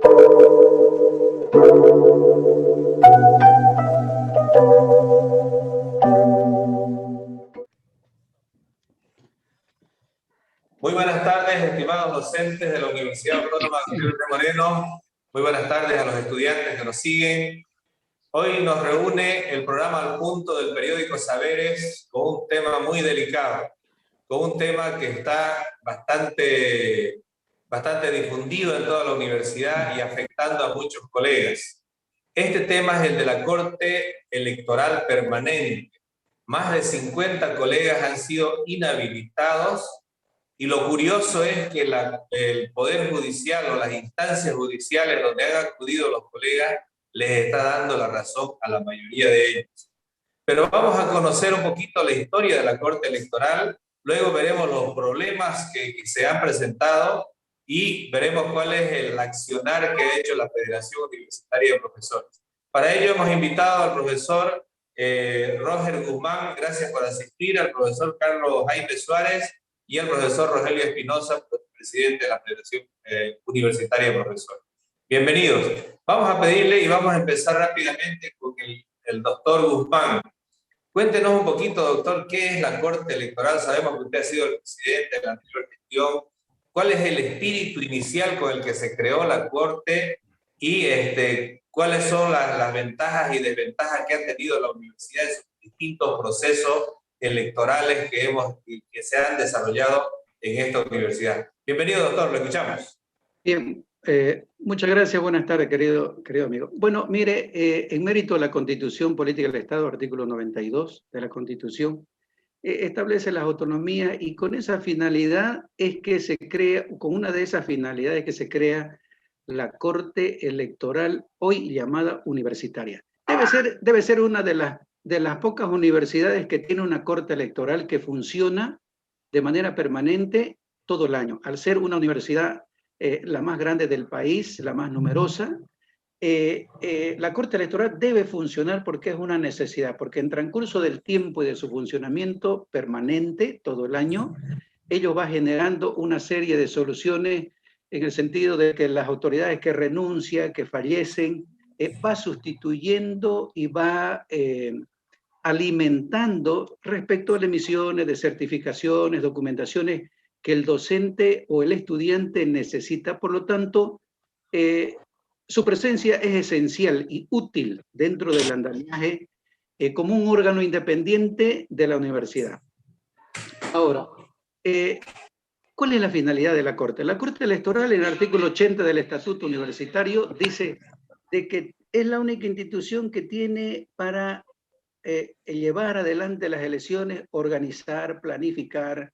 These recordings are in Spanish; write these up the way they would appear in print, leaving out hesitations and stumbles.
Muy buenas tardes, estimados docentes de la Universidad Autónoma de Río de Moreno. Muy buenas tardes a los estudiantes que nos siguen. Hoy nos reúne el programa Al Punto del periódico Saberes con un tema muy delicado, con un tema que está bastante difundido en toda la universidad y afectando a muchos colegas. Este tema es el de la Corte Electoral Permanente. Más de 50 colegas han sido inhabilitados. Y lo curioso es que el Poder Judicial o las instancias judiciales donde han acudido los colegas les está dando la razón a la mayoría de ellos. Pero vamos a conocer un poquito la historia de la Corte Electoral, luego veremos los problemas que se han presentado y veremos cuál es el accionar que ha hecho la Federación Universitaria de Profesores. Para ello hemos invitado al profesor Roger Guzmán, gracias por asistir, al profesor Carlos Jaime Suárez, y el profesor Rogelio Espinosa, presidente de la Federación Universitaria de Profesores. Bienvenidos. Vamos a pedirle y vamos a empezar rápidamente con el doctor Guzmán. Cuéntenos un poquito, doctor, ¿qué es la Corte Electoral? Sabemos que usted ha sido el presidente de la anterior gestión. ¿Cuál es el espíritu inicial con el que se creó la Corte? Y ¿cuáles son las ventajas y desventajas que ha tenido la universidad en sus distintos procesos electorales que se han desarrollado en esta universidad? Bienvenido, doctor, lo escuchamos. Bien, muchas gracias, buenas tardes, querido amigo. Bueno, mire, en mérito de la Constitución Política del Estado, artículo 92 de la Constitución, establece las autonomías y con esa finalidad es que se crea, con una de esas finalidades que se crea la Corte Electoral, hoy llamada universitaria. Debe ser una de las pocas universidades que tiene una Corte Electoral que funciona de manera permanente todo el año, al ser una universidad la más grande del país, la más numerosa. La Corte Electoral debe funcionar porque es una necesidad, porque en transcurso del tiempo y de su funcionamiento permanente todo el año, ello va generando una serie de soluciones en el sentido de que las autoridades que renuncian, que fallecen, va sustituyendo y va alimentando respecto a las emisiones de certificaciones, documentaciones que el docente o el estudiante necesita. Por lo tanto, su presencia es esencial y útil dentro del andamiaje como un órgano independiente de la universidad. Ahora, ¿cuál es la finalidad de la Corte? La Corte Electoral, en el artículo 80 del Estatuto Universitario, dice de que es la única institución que tiene para llevar adelante las elecciones, organizar, planificar,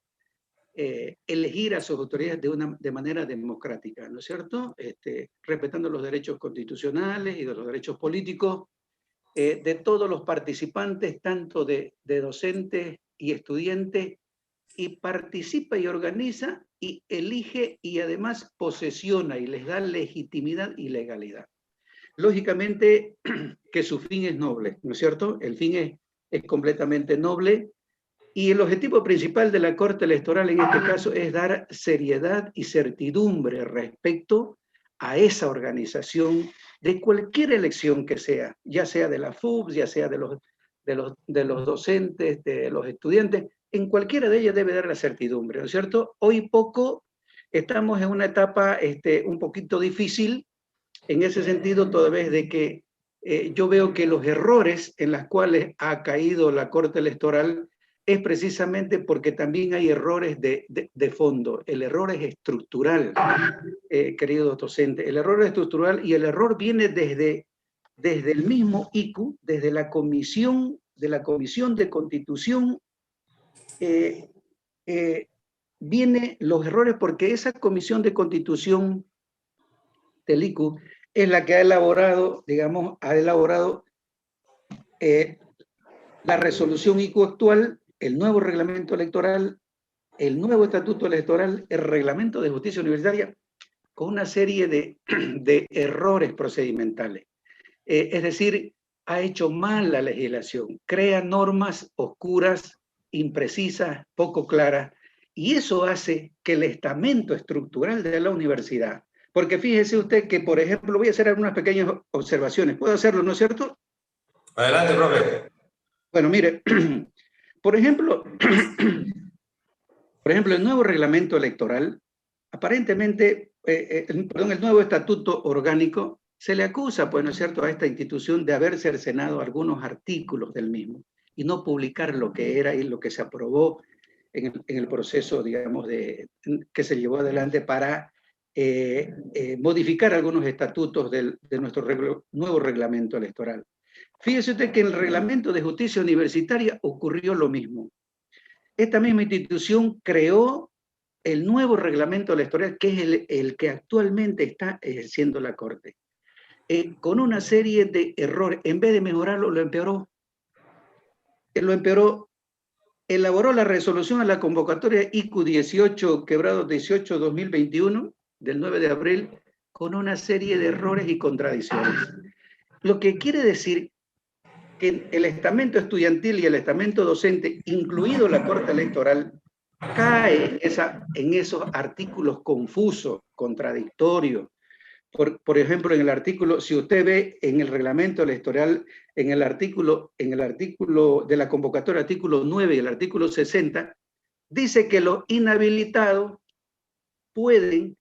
elegir a sus autoridades de manera democrática, ¿no es cierto? Respetando los derechos constitucionales y de los derechos políticos de todos los participantes, tanto de docentes y estudiantes, y participa y organiza y elige y además posesiona y les da legitimidad y legalidad. Lógicamente que su fin es noble, ¿no es cierto? El fin es completamente noble. Y el objetivo principal de la Corte Electoral en este caso es dar seriedad y certidumbre respecto a esa organización de cualquier elección que sea, ya sea de la FUB, ya sea de los docentes, de los estudiantes, en cualquiera de ellas debe dar la certidumbre, ¿no es cierto? Hoy poco estamos en una etapa un poquito difícil en ese sentido, toda vez de que yo veo que los errores en los cuales ha caído la Corte Electoral es precisamente porque también hay errores de fondo. El error es estructural, querido docente. El error es estructural y el error viene desde el mismo ICU, desde la Comisión de Constitución. Vienen los errores porque esa Comisión de Constitución del ICU es la que ha elaborado, digamos, la resolución ICU actual, el nuevo reglamento electoral, el nuevo estatuto electoral, el reglamento de justicia universitaria, con una serie de errores procedimentales. Es decir, ha hecho mal la legislación, crea normas oscuras, imprecisas, poco claras, y eso hace que el estamento estructural de la universidad, Porque fíjese usted que, por ejemplo, voy a hacer algunas pequeñas observaciones. ¿Puedo hacerlo, no es cierto? Adelante, profe. Bueno, mire, por ejemplo, el nuevo reglamento electoral, aparentemente, el nuevo estatuto orgánico, se le acusa, pues, ¿no es cierto?, a esta institución de haber cercenado algunos artículos del mismo y no publicar lo que era y lo que se aprobó en el proceso, digamos, que se llevó adelante para modificar algunos estatutos de nuestro nuevo reglamento electoral. Fíjese usted que en el reglamento de justicia universitaria ocurrió lo mismo. Esta misma institución creó el nuevo reglamento electoral, que es el que actualmente está ejerciendo la Corte, con una serie de errores. En vez de mejorarlo, lo empeoró. Lo empeoró. Elaboró la resolución a la convocatoria IQ 18/18/2021, del 9 de abril, con una serie de errores y contradicciones. Lo que quiere decir que el estamento estudiantil y el estamento docente, incluido la Corte Electoral, cae en esos artículos confusos, contradictorios. Por ejemplo, en el artículo, si usted ve en el reglamento electoral, en el artículo de la convocatoria, artículo 9 y el artículo 60, dice que los inhabilitados pueden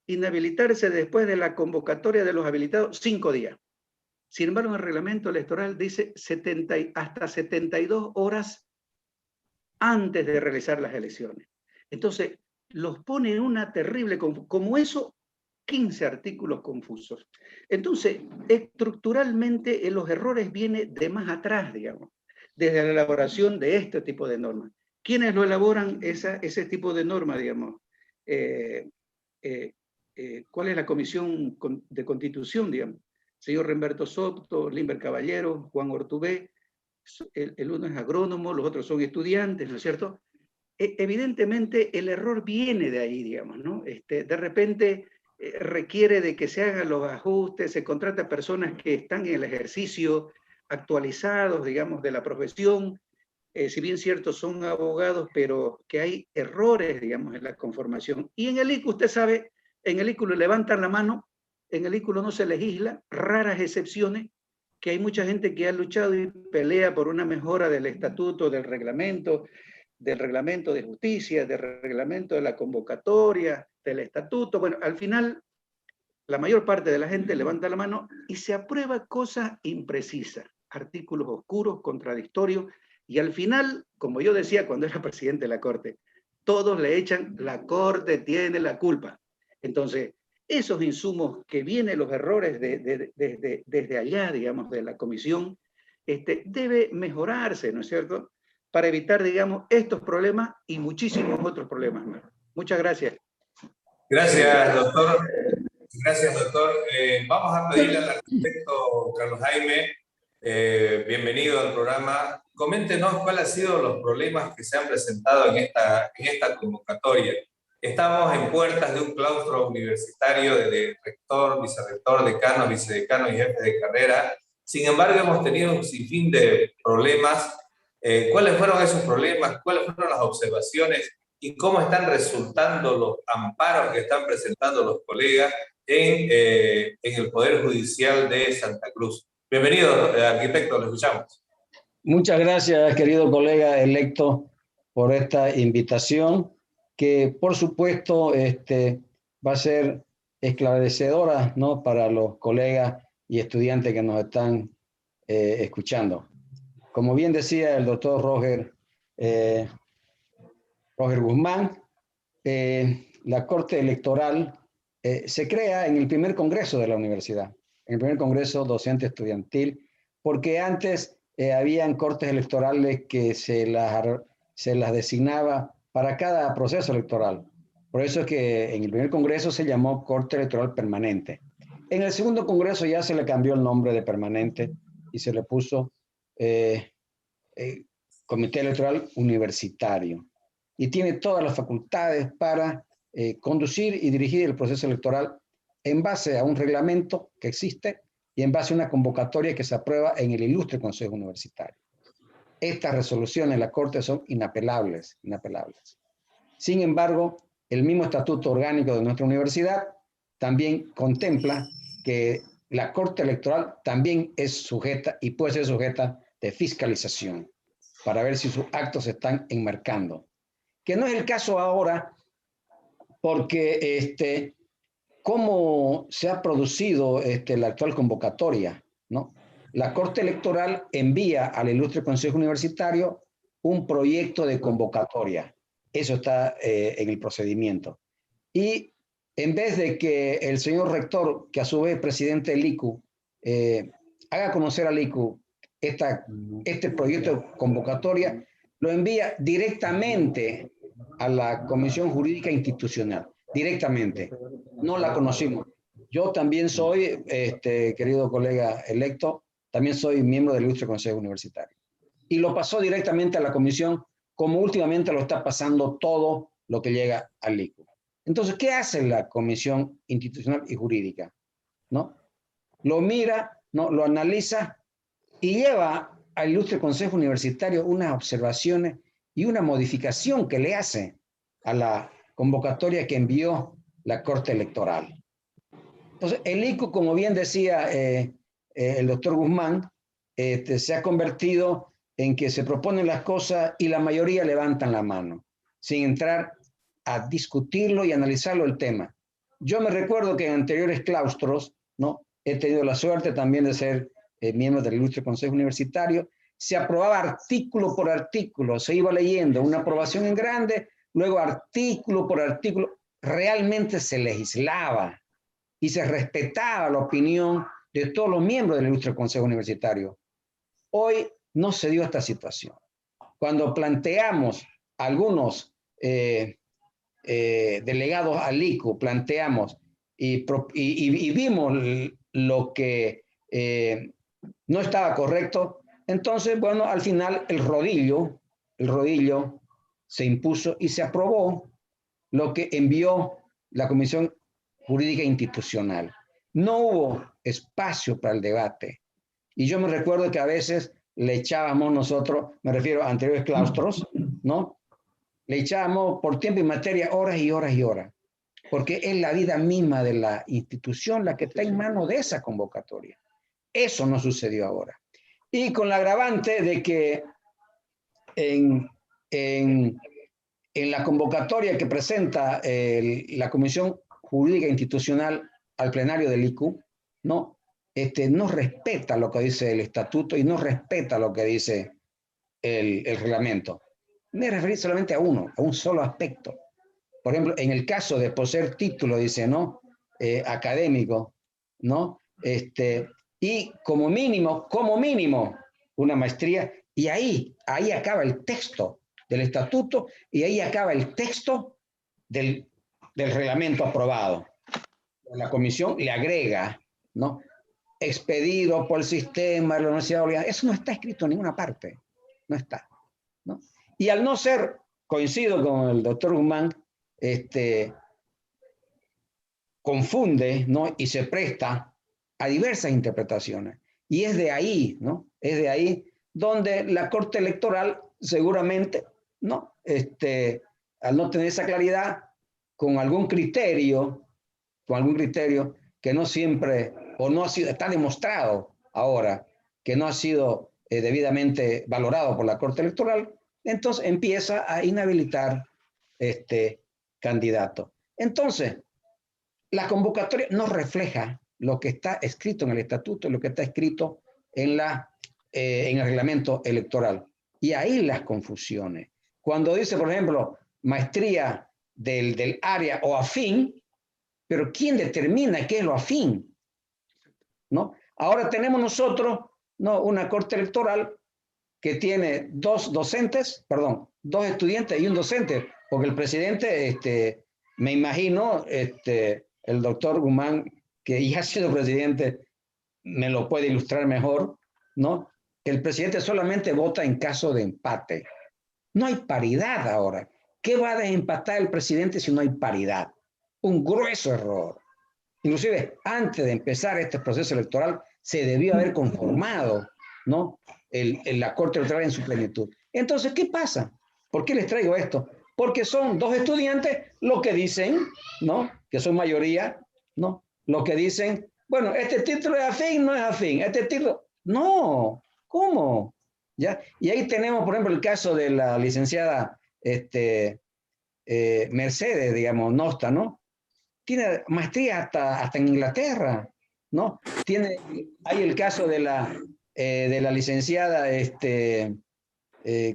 inhabilitarse después de la convocatoria de los habilitados 5 días. Sin embargo, en el reglamento electoral dice hasta 72 horas antes de realizar las elecciones. Entonces, los pone en una terrible, como eso, 15 artículos confusos. Entonces, estructuralmente, los errores vienen de más atrás, digamos, desde la elaboración de este tipo de normas. ¿Quiénes lo elaboran ese tipo de normas, digamos? ¿Cuál es la Comisión de Constitución, digamos? Señor Remberto Soto, Limber Caballero, Juan Ortubé. El uno es agrónomo, los otros son estudiantes, ¿no es cierto? Evidentemente el error viene de ahí, digamos, ¿no? De repente requiere de que se hagan los ajustes, se contrata personas que están en el ejercicio actualizados, digamos, de la profesión, si bien cierto son abogados, pero que hay errores, digamos, en la conformación. Y en el ICU, usted sabe, en el ICU le levantan la mano, en el ICU no se legisla, raras excepciones, que hay mucha gente que ha luchado y pelea por una mejora del estatuto, del reglamento de justicia, del reglamento de la convocatoria, del estatuto. Bueno, al final, la mayor parte de la gente levanta la mano y se aprueba cosas imprecisas, artículos oscuros, contradictorios, y al final, como yo decía cuando era presidente de la Corte, todos le echan, la Corte tiene la culpa. Entonces, esos insumos que vienen los errores desde allá, digamos, de la comisión, debe mejorarse, ¿no es cierto?, para evitar, digamos, estos problemas y muchísimos otros problemas más. Muchas gracias. Gracias, doctor. Gracias, doctor. Vamos a pedirle al arquitecto Carlos Jaime, bienvenido al programa. Coméntenos cuáles han sido los problemas que se han presentado en esta convocatoria. Estamos en puertas de un claustro universitario de rector, vicerrector, decanos, vicedecanos y jefes de carrera. Sin embargo, hemos tenido un sinfín de problemas. ¿Cuáles fueron esos problemas? ¿Cuáles fueron las observaciones? ¿Y cómo están resultando los amparos que están presentando los colegas en el Poder Judicial de Santa Cruz? Bienvenido, arquitecto, lo escuchamos. Muchas gracias, querido colega electo, por esta invitación, que por supuesto va a ser esclarecedora, ¿no?, para los colegas y estudiantes que nos están escuchando. Como bien decía el doctor Roger Guzmán, la Corte Electoral se crea en el primer congreso de la universidad, en el primer congreso docente estudiantil, porque antes habían cortes electorales que se las designaba para cada proceso electoral. Por eso es que en el primer congreso se llamó Corte Electoral Permanente. En el segundo congreso ya se le cambió el nombre de permanente y se le puso Comité Electoral Universitario. Y tiene todas las facultades para conducir y dirigir el proceso electoral en base a un reglamento que existe y en base a una convocatoria que se aprueba en el ilustre Consejo Universitario. Estas resoluciones de la Corte son inapelables, inapelables. Sin embargo, el mismo estatuto orgánico de nuestra universidad también contempla que la Corte Electoral también es sujeta y puede ser sujeta de fiscalización para ver si sus actos se están enmarcando. Que no es el caso ahora, porque cómo se ha producido la actual convocatoria, ¿no? La Corte Electoral envía al Ilustre Consejo Universitario un proyecto de convocatoria. Eso está en el procedimiento. Y en vez de que el señor rector, que a su vez es presidente del ICU, haga conocer al ICU este proyecto de convocatoria, lo envía directamente a la Comisión Jurídica Institucional, directamente. No la conocimos. Yo también soy, querido colega electo, también soy miembro del Ilustre Consejo Universitario. Y lo pasó directamente a la comisión, como últimamente lo está pasando todo lo que llega al ICU. Entonces, ¿qué hace la Comisión Institucional y Jurídica? ¿No? Lo mira, ¿no? Lo analiza y lleva al Ilustre Consejo Universitario unas observaciones y una modificación que le hace a la convocatoria que envió la Corte Electoral. Entonces, el ICU, como bien decía el doctor Guzmán, se ha convertido en que se proponen las cosas y la mayoría levantan la mano, sin entrar a discutirlo y analizarlo el tema. Yo me recuerdo que en anteriores claustros, ¿no? He tenido la suerte también de ser miembro del Ilustre Consejo Universitario, se aprobaba artículo por artículo, se iba leyendo una aprobación en grande, luego artículo por artículo, realmente se legislaba y se respetaba la opinión de todos los miembros del Ilustre Consejo Universitario. Hoy no se dio esta situación. Cuando planteamos algunos delegados al ICU, planteamos y vimos lo que no estaba correcto, entonces, bueno, al final el rodillo se impuso y se aprobó lo que envió la Comisión Jurídica Institucional. No hubo espacio para el debate. Y yo me recuerdo que a veces le echábamos nosotros, me refiero a anteriores claustros, ¿no? Le echábamos por tiempo y materia horas y horas y horas, porque es la vida misma de la institución la que está en manos de esa convocatoria. Eso no sucedió ahora. Y con la agravante de que en la convocatoria que presenta la Comisión Jurídica Institucional al plenario del ICU, ¿no? No respeta lo que dice el estatuto y no respeta lo que dice el reglamento. Me referí solamente a un solo aspecto. Por ejemplo, en el caso de poseer título, dice, ¿no? Académico, ¿no? Y como mínimo, una maestría, y ahí acaba el texto del estatuto y ahí acaba el texto del reglamento aprobado. La comisión le agrega, ¿no? Expedido por el sistema de la Universidad de Bolivia. Eso no está escrito en ninguna parte. No está, ¿no? Y al no ser, coincido con el doctor Guzmán, confunde, ¿no? Y se presta a diversas interpretaciones. Y es de ahí, ¿no? Es de ahí donde la Corte Electoral seguramente, ¿no? Al no tener esa claridad, con algún criterio que no siempre, o no ha sido, está demostrado ahora que no ha sido debidamente valorado por la Corte Electoral, entonces empieza a inhabilitar candidato. Entonces, la convocatoria no refleja lo que está escrito en el estatuto, lo que está escrito en el reglamento electoral. Y ahí las confusiones. Cuando dice, por ejemplo, maestría del área o afín, pero ¿quién determina qué es lo afín? ¿No? Ahora tenemos nosotros, ¿no? Una corte electoral que tiene dos estudiantes y un docente, porque el presidente, me imagino, el doctor Guzmán, que ya ha sido presidente, me lo puede ilustrar mejor, ¿no? El presidente solamente vota en caso de empate. No hay paridad ahora. ¿Qué va a desempatar el presidente si no hay paridad? Un grueso error. Inclusive, antes de empezar este proceso electoral, se debió haber conformado, ¿no? La Corte Electoral en su plenitud. Entonces, ¿qué pasa? ¿Por qué les traigo esto? Porque son dos estudiantes los que dicen, ¿no? Que son mayoría, ¿no? Lo que dicen, bueno, este título es afín, no es afín, este título, no, ¿cómo? ¿Ya? Y ahí tenemos, por ejemplo, el caso de la licenciada Mercedes, digamos, Nosta, ¿no? Tiene maestría hasta en Inglaterra, ¿no? Hay el caso de la licenciada,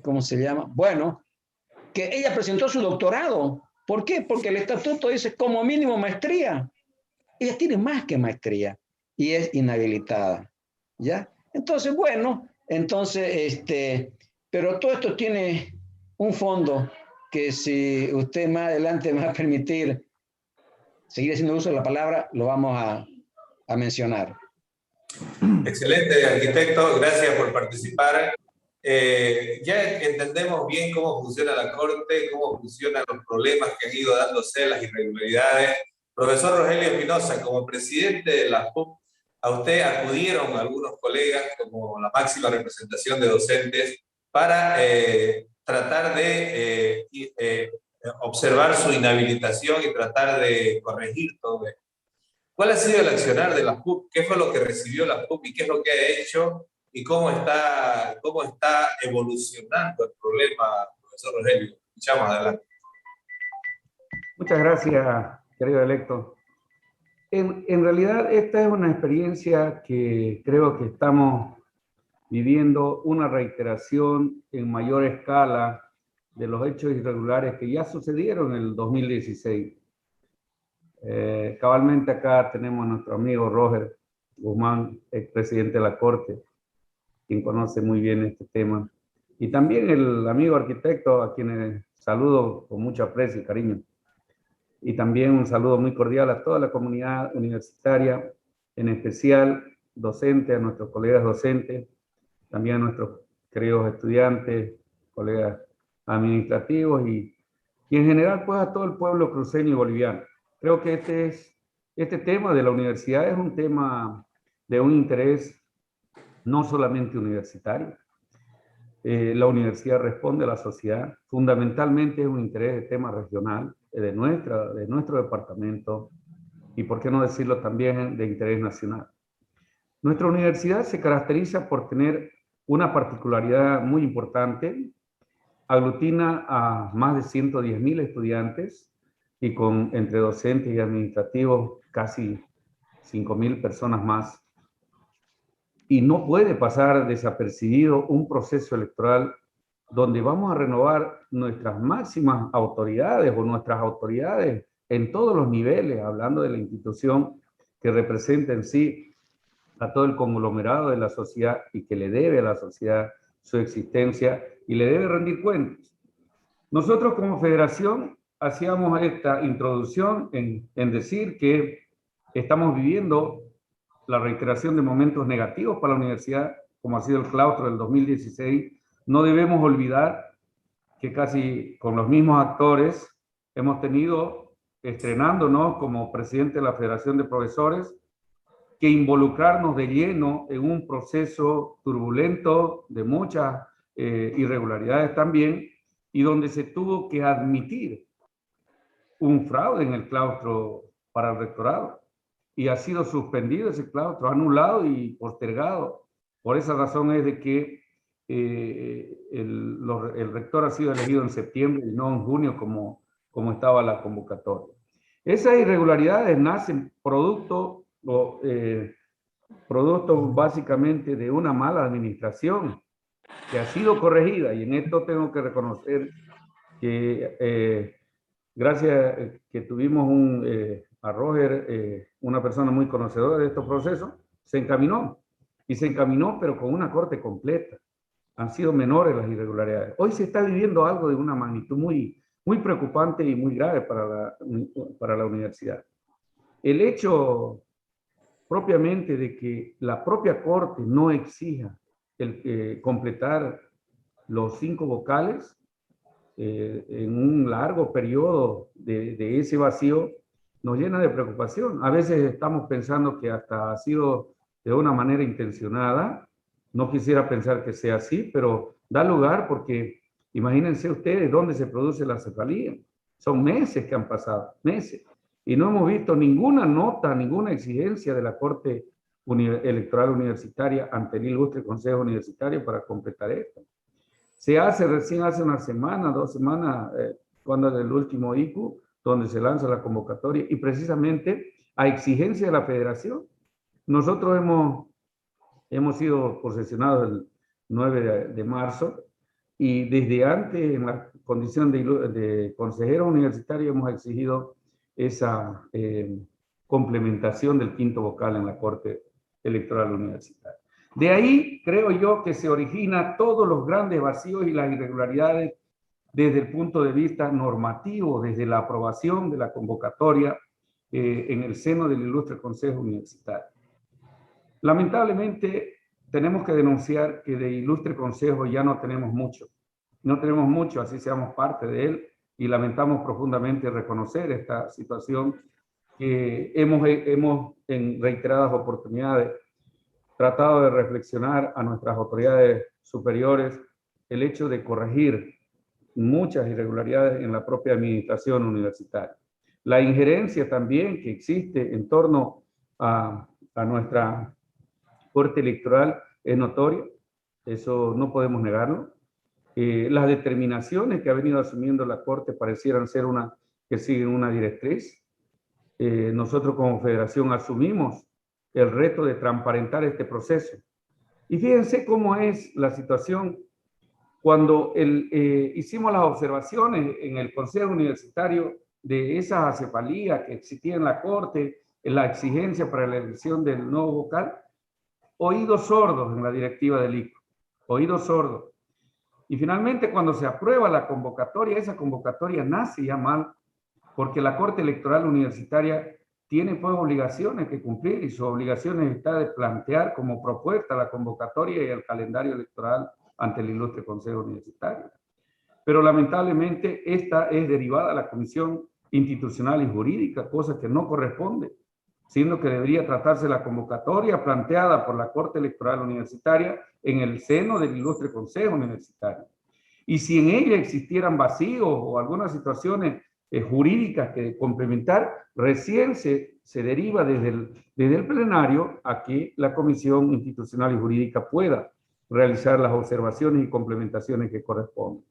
¿cómo se llama? Bueno, que ella presentó su doctorado. ¿Por qué? Porque el estatuto dice como mínimo maestría. Ella tiene más que maestría y es inhabilitada, ¿ya? Entonces, bueno, pero todo esto tiene un fondo que si usted más adelante me va a permitir seguir haciendo uso de la palabra, lo vamos a mencionar. Excelente, arquitecto, gracias por participar. Ya entendemos bien cómo funciona la Corte, cómo funcionan los problemas que han ido dándose, las irregularidades. Profesor Rogelio Espinosa, como presidente de la PUC, a usted acudieron algunos colegas como la máxima representación de docentes para tratar de observar su inhabilitación y tratar de corregir todo esto. ¿Cuál ha sido el accionar de la PUC? ¿Qué fue lo que recibió la PUC y qué es lo que ha hecho? ¿Y cómo está evolucionando el problema, profesor Rogelio? Escuchamos, adelante. Muchas gracias, querido electo. En realidad, esta es una experiencia que creo que estamos viviendo una reiteración en mayor escala de los hechos irregulares que ya sucedieron en el 2016. Cabalmente acá tenemos a nuestro amigo Roger Guzmán, expresidente de la Corte, quien conoce muy bien este tema. Y también el amigo arquitecto, a quienes saludo con mucho aprecio y cariño. Y también un saludo muy cordial a toda la comunidad universitaria, en especial docentes, a nuestros colegas docentes, también a nuestros queridos estudiantes, colegas administrativos y en general pues a todo el pueblo cruceño y boliviano. Creo que este tema de la universidad es un tema de un interés no solamente universitario. La universidad responde a la sociedad. Fundamentalmente es un interés de tema regional, de nuestro departamento y, por qué no decirlo, también de interés nacional. Nuestra universidad se caracteriza por tener una particularidad muy importante. Aglutina a más de 110.000 estudiantes y con entre docentes y administrativos casi 5.000 personas más. Y no puede pasar desapercibido un proceso electoral donde vamos a renovar nuestras máximas autoridades o nuestras autoridades en todos los niveles, hablando de la institución que representa en sí a todo el conglomerado de la sociedad y que le debe a la sociedad su existencia y le debe rendir cuentas. Nosotros como federación hacíamos esta introducción en decir que estamos viviendo la reiteración de momentos negativos para la universidad, como ha sido el claustro del 2016. No debemos olvidar que casi con los mismos actores hemos tenido, estrenándonos como presidente de la Federación de Profesores, que involucrarnos de lleno en un proceso turbulento de muchas irregularidades también, y donde se tuvo que admitir un fraude en el claustro para el rectorado. Y ha sido suspendido ese claustro, anulado y postergado. Por esa razón es de que el rector ha sido elegido en septiembre y no en junio como estaba la convocatoria. Esas irregularidades nacen producto básicamente de una mala administración que ha sido corregida, y en esto tengo que reconocer que gracias que tuvimos a Roger, una persona muy conocedora de estos procesos, se encaminó pero con una corte completa. Han sido menores las irregularidades. Hoy se está viviendo algo de una magnitud muy, muy preocupante y muy grave para la universidad. El hecho propiamente de que la propia corte no exija completar los 5 vocales en un largo periodo de ese vacío nos llena de preocupación. A veces estamos pensando que hasta ha sido de una manera intencionada. No quisiera pensar que sea así, pero da lugar porque imagínense ustedes dónde se produce la cefalía. Son meses que han pasado, meses. y no hemos visto ninguna nota, ninguna exigencia de la Corte Electoral Universitaria ante el ilustre Consejo Universitario para completar esto. Se hace recién hace una semana, 2 semanas, cuando es el último ICU, donde se lanza la convocatoria, y precisamente a exigencia de la Federación. Nosotros hemos sido posesionados el 9 de marzo, y desde antes, en la condición de consejero universitario, hemos exigido esa complementación del quinto vocal en la Corte Electoral Universitaria. De ahí creo yo que se origina todos los grandes vacíos y las irregularidades desde el punto de vista normativo, desde la aprobación de la convocatoria en el seno del ilustre Consejo Universitario. Lamentablemente, tenemos que denunciar que de ilustre Consejo ya no tenemos mucho. No tenemos mucho, así seamos parte de él, y lamentamos profundamente reconocer esta situación que hemos en reiteradas oportunidades tratado de reflexionar a nuestras autoridades superiores el hecho de corregir muchas irregularidades en la propia administración universitaria. La injerencia también que existe en torno a nuestra Corte Electoral es notoria, eso no podemos negarlo. Las determinaciones que ha venido asumiendo la Corte parecieran ser que siguen una directriz. Nosotros como federación asumimos el reto de transparentar este proceso. Y fíjense cómo es la situación cuando hicimos las observaciones en el Consejo Universitario de esa acefalía que existía en la Corte, en la exigencia para la elección del nuevo vocal. Oídos sordos en la directiva del ICO, oídos sordos. Y finalmente, cuando se aprueba la convocatoria, esa convocatoria nace ya mal, porque la Corte Electoral Universitaria tiene pues obligaciones que cumplir, y sus obligaciones está de plantear como propuesta la convocatoria y el calendario electoral ante el ilustre Consejo Universitario. Pero lamentablemente esta es derivada a la Comisión Institucional y Jurídica, cosa que no corresponde, siendo que debería tratarse la convocatoria planteada por la Corte Electoral Universitaria en el seno del ilustre Consejo Universitario. Y si en ella existieran vacíos o algunas situaciones jurídicas que complementar, recién se deriva desde el plenario a que la Comisión Institucional y Jurídica pueda realizar las observaciones y complementaciones que corresponden.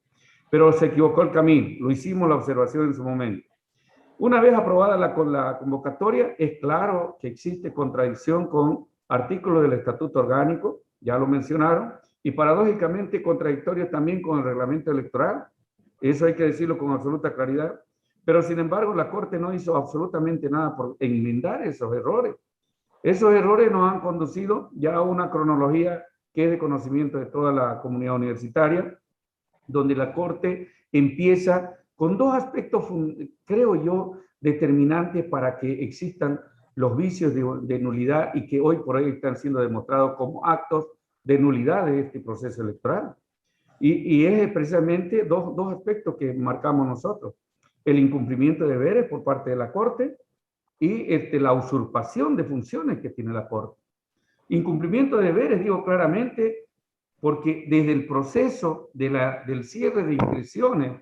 Pero se equivocó el camino, lo hicimos la observación en su momento. Una vez aprobada la convocatoria, es claro que existe contradicción con artículos del Estatuto Orgánico, ya lo mencionaron, y paradójicamente contradictorio también con el reglamento electoral. Eso hay que decirlo con absoluta claridad. Pero sin embargo, la Corte no hizo absolutamente nada por enmendar esos errores. Esos errores nos han conducido ya a una cronología que es de conocimiento de toda la comunidad universitaria, donde la Corte empieza con 2 aspectos, creo yo, determinantes para que existan los vicios de nulidad y que hoy por hoy están siendo demostrados como actos de nulidad de este proceso electoral. Y es precisamente dos aspectos que marcamos nosotros: el incumplimiento de deberes por parte de la Corte y la usurpación de funciones que tiene la Corte. Incumplimiento de deberes, digo claramente, porque desde el proceso del cierre de inscripciones,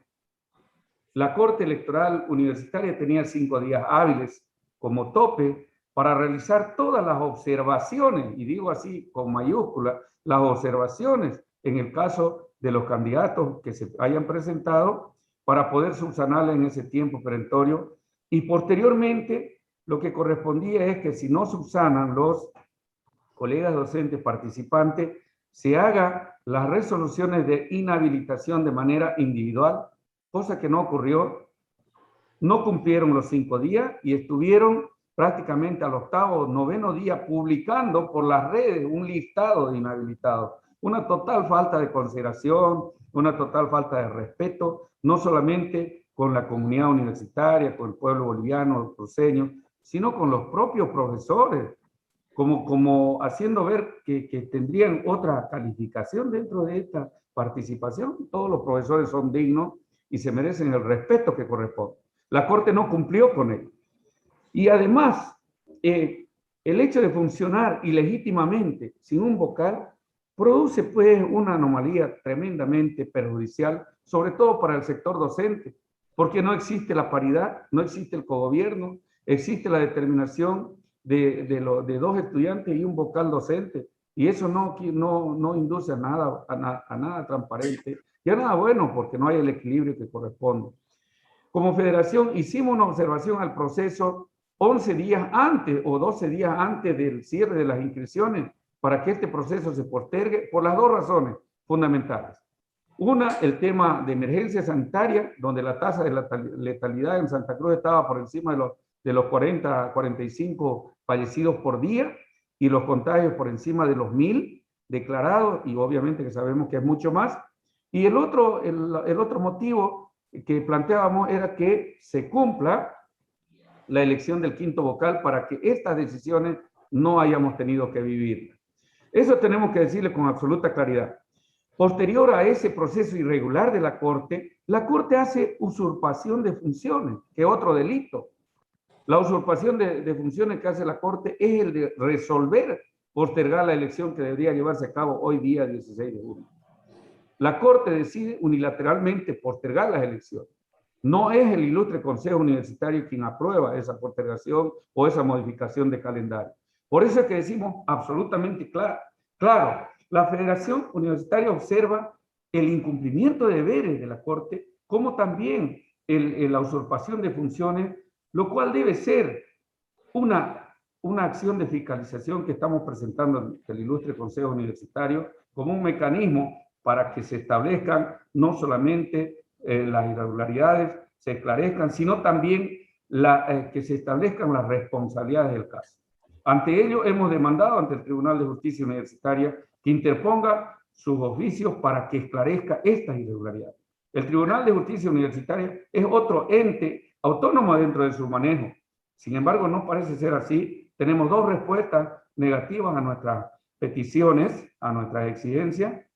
la Corte Electoral Universitaria tenía 5 días hábiles como tope para realizar todas las observaciones, y digo así con mayúsculas, las observaciones en el caso de los candidatos que se hayan presentado, para poder subsanarla en ese tiempo perentorio. Y posteriormente, lo que correspondía es que si no subsanan los colegas docentes participantes, se haga las resoluciones de inhabilitación de manera individual, cosa que no ocurrió. No cumplieron los 5 días y estuvieron prácticamente al 8º o 9º día publicando por las redes un listado de inhabilitados. Una total falta de consideración, una total falta de respeto, no solamente con la comunidad universitaria, con el pueblo boliviano, cruceño, sino con los propios profesores, como haciendo ver que tendrían otra calificación dentro de esta participación. Todos los profesores son dignos y se merecen el respeto que corresponde. La Corte no cumplió con él. Y además, el hecho de funcionar ilegítimamente sin un vocal produce pues una anomalía tremendamente perjudicial, sobre todo para el sector docente, porque no existe la paridad, no existe el cogobierno, existe la determinación de 2 estudiantes y un vocal docente, y eso no induce a nada transparente y a nada bueno, porque no hay el equilibrio que corresponde. Como federación hicimos una observación al proceso 11 días antes o 12 días antes del cierre de las inscripciones para que este proceso se postergue por las 2 razones fundamentales. Una, el tema de emergencia sanitaria, donde la tasa de letalidad en Santa Cruz estaba por encima de los 40 a 45 fallecidos por día y los contagios por encima de los 1000 declarados, y obviamente que sabemos que es mucho más. Y el otro motivo que planteábamos era que se cumpla la elección del 5º vocal para que estas decisiones no hayamos tenido que vivir. Eso tenemos que decirle con absoluta claridad. Posterior a ese proceso irregular de la Corte hace usurpación de funciones, que es otro delito. La usurpación de funciones que hace la Corte es el de resolver, postergar la elección que debería llevarse a cabo hoy día 16 de junio. La Corte decide unilateralmente postergar las elecciones. No es el ilustre Consejo Universitario quien aprueba esa postergación o esa modificación de calendario. Por eso es que decimos absolutamente claro, la Federación Universitaria observa el incumplimiento de deberes de la Corte, como también la usurpación de funciones, lo cual debe ser una acción de fiscalización que estamos presentando ante el ilustre Consejo Universitario como un mecanismo para que se establezcan no solamente las irregularidades, se esclarezcan, sino también que se establezcan las responsabilidades del caso. Ante ello, hemos demandado ante el Tribunal de Justicia Universitaria que interponga sus oficios para que esclarezca estas irregularidades. El Tribunal de Justicia Universitaria es otro ente autónomo dentro de su manejo. Sin embargo, no parece ser así. Tenemos 2 respuestas negativas a nuestras peticiones, a nuestras exigencias,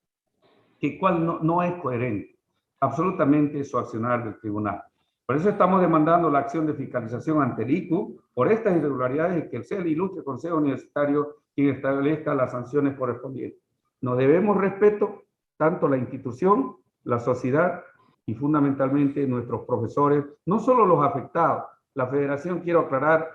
que cual no es coherente absolutamente su accionar del tribunal. Por eso estamos demandando la acción de fiscalización ante el ICU por estas irregularidades y que sea el ilustre Consejo Universitario quien establezca las sanciones correspondientes. Nos debemos respeto tanto la institución, la sociedad y fundamentalmente nuestros profesores, no solo los afectados. La federación, quiero aclarar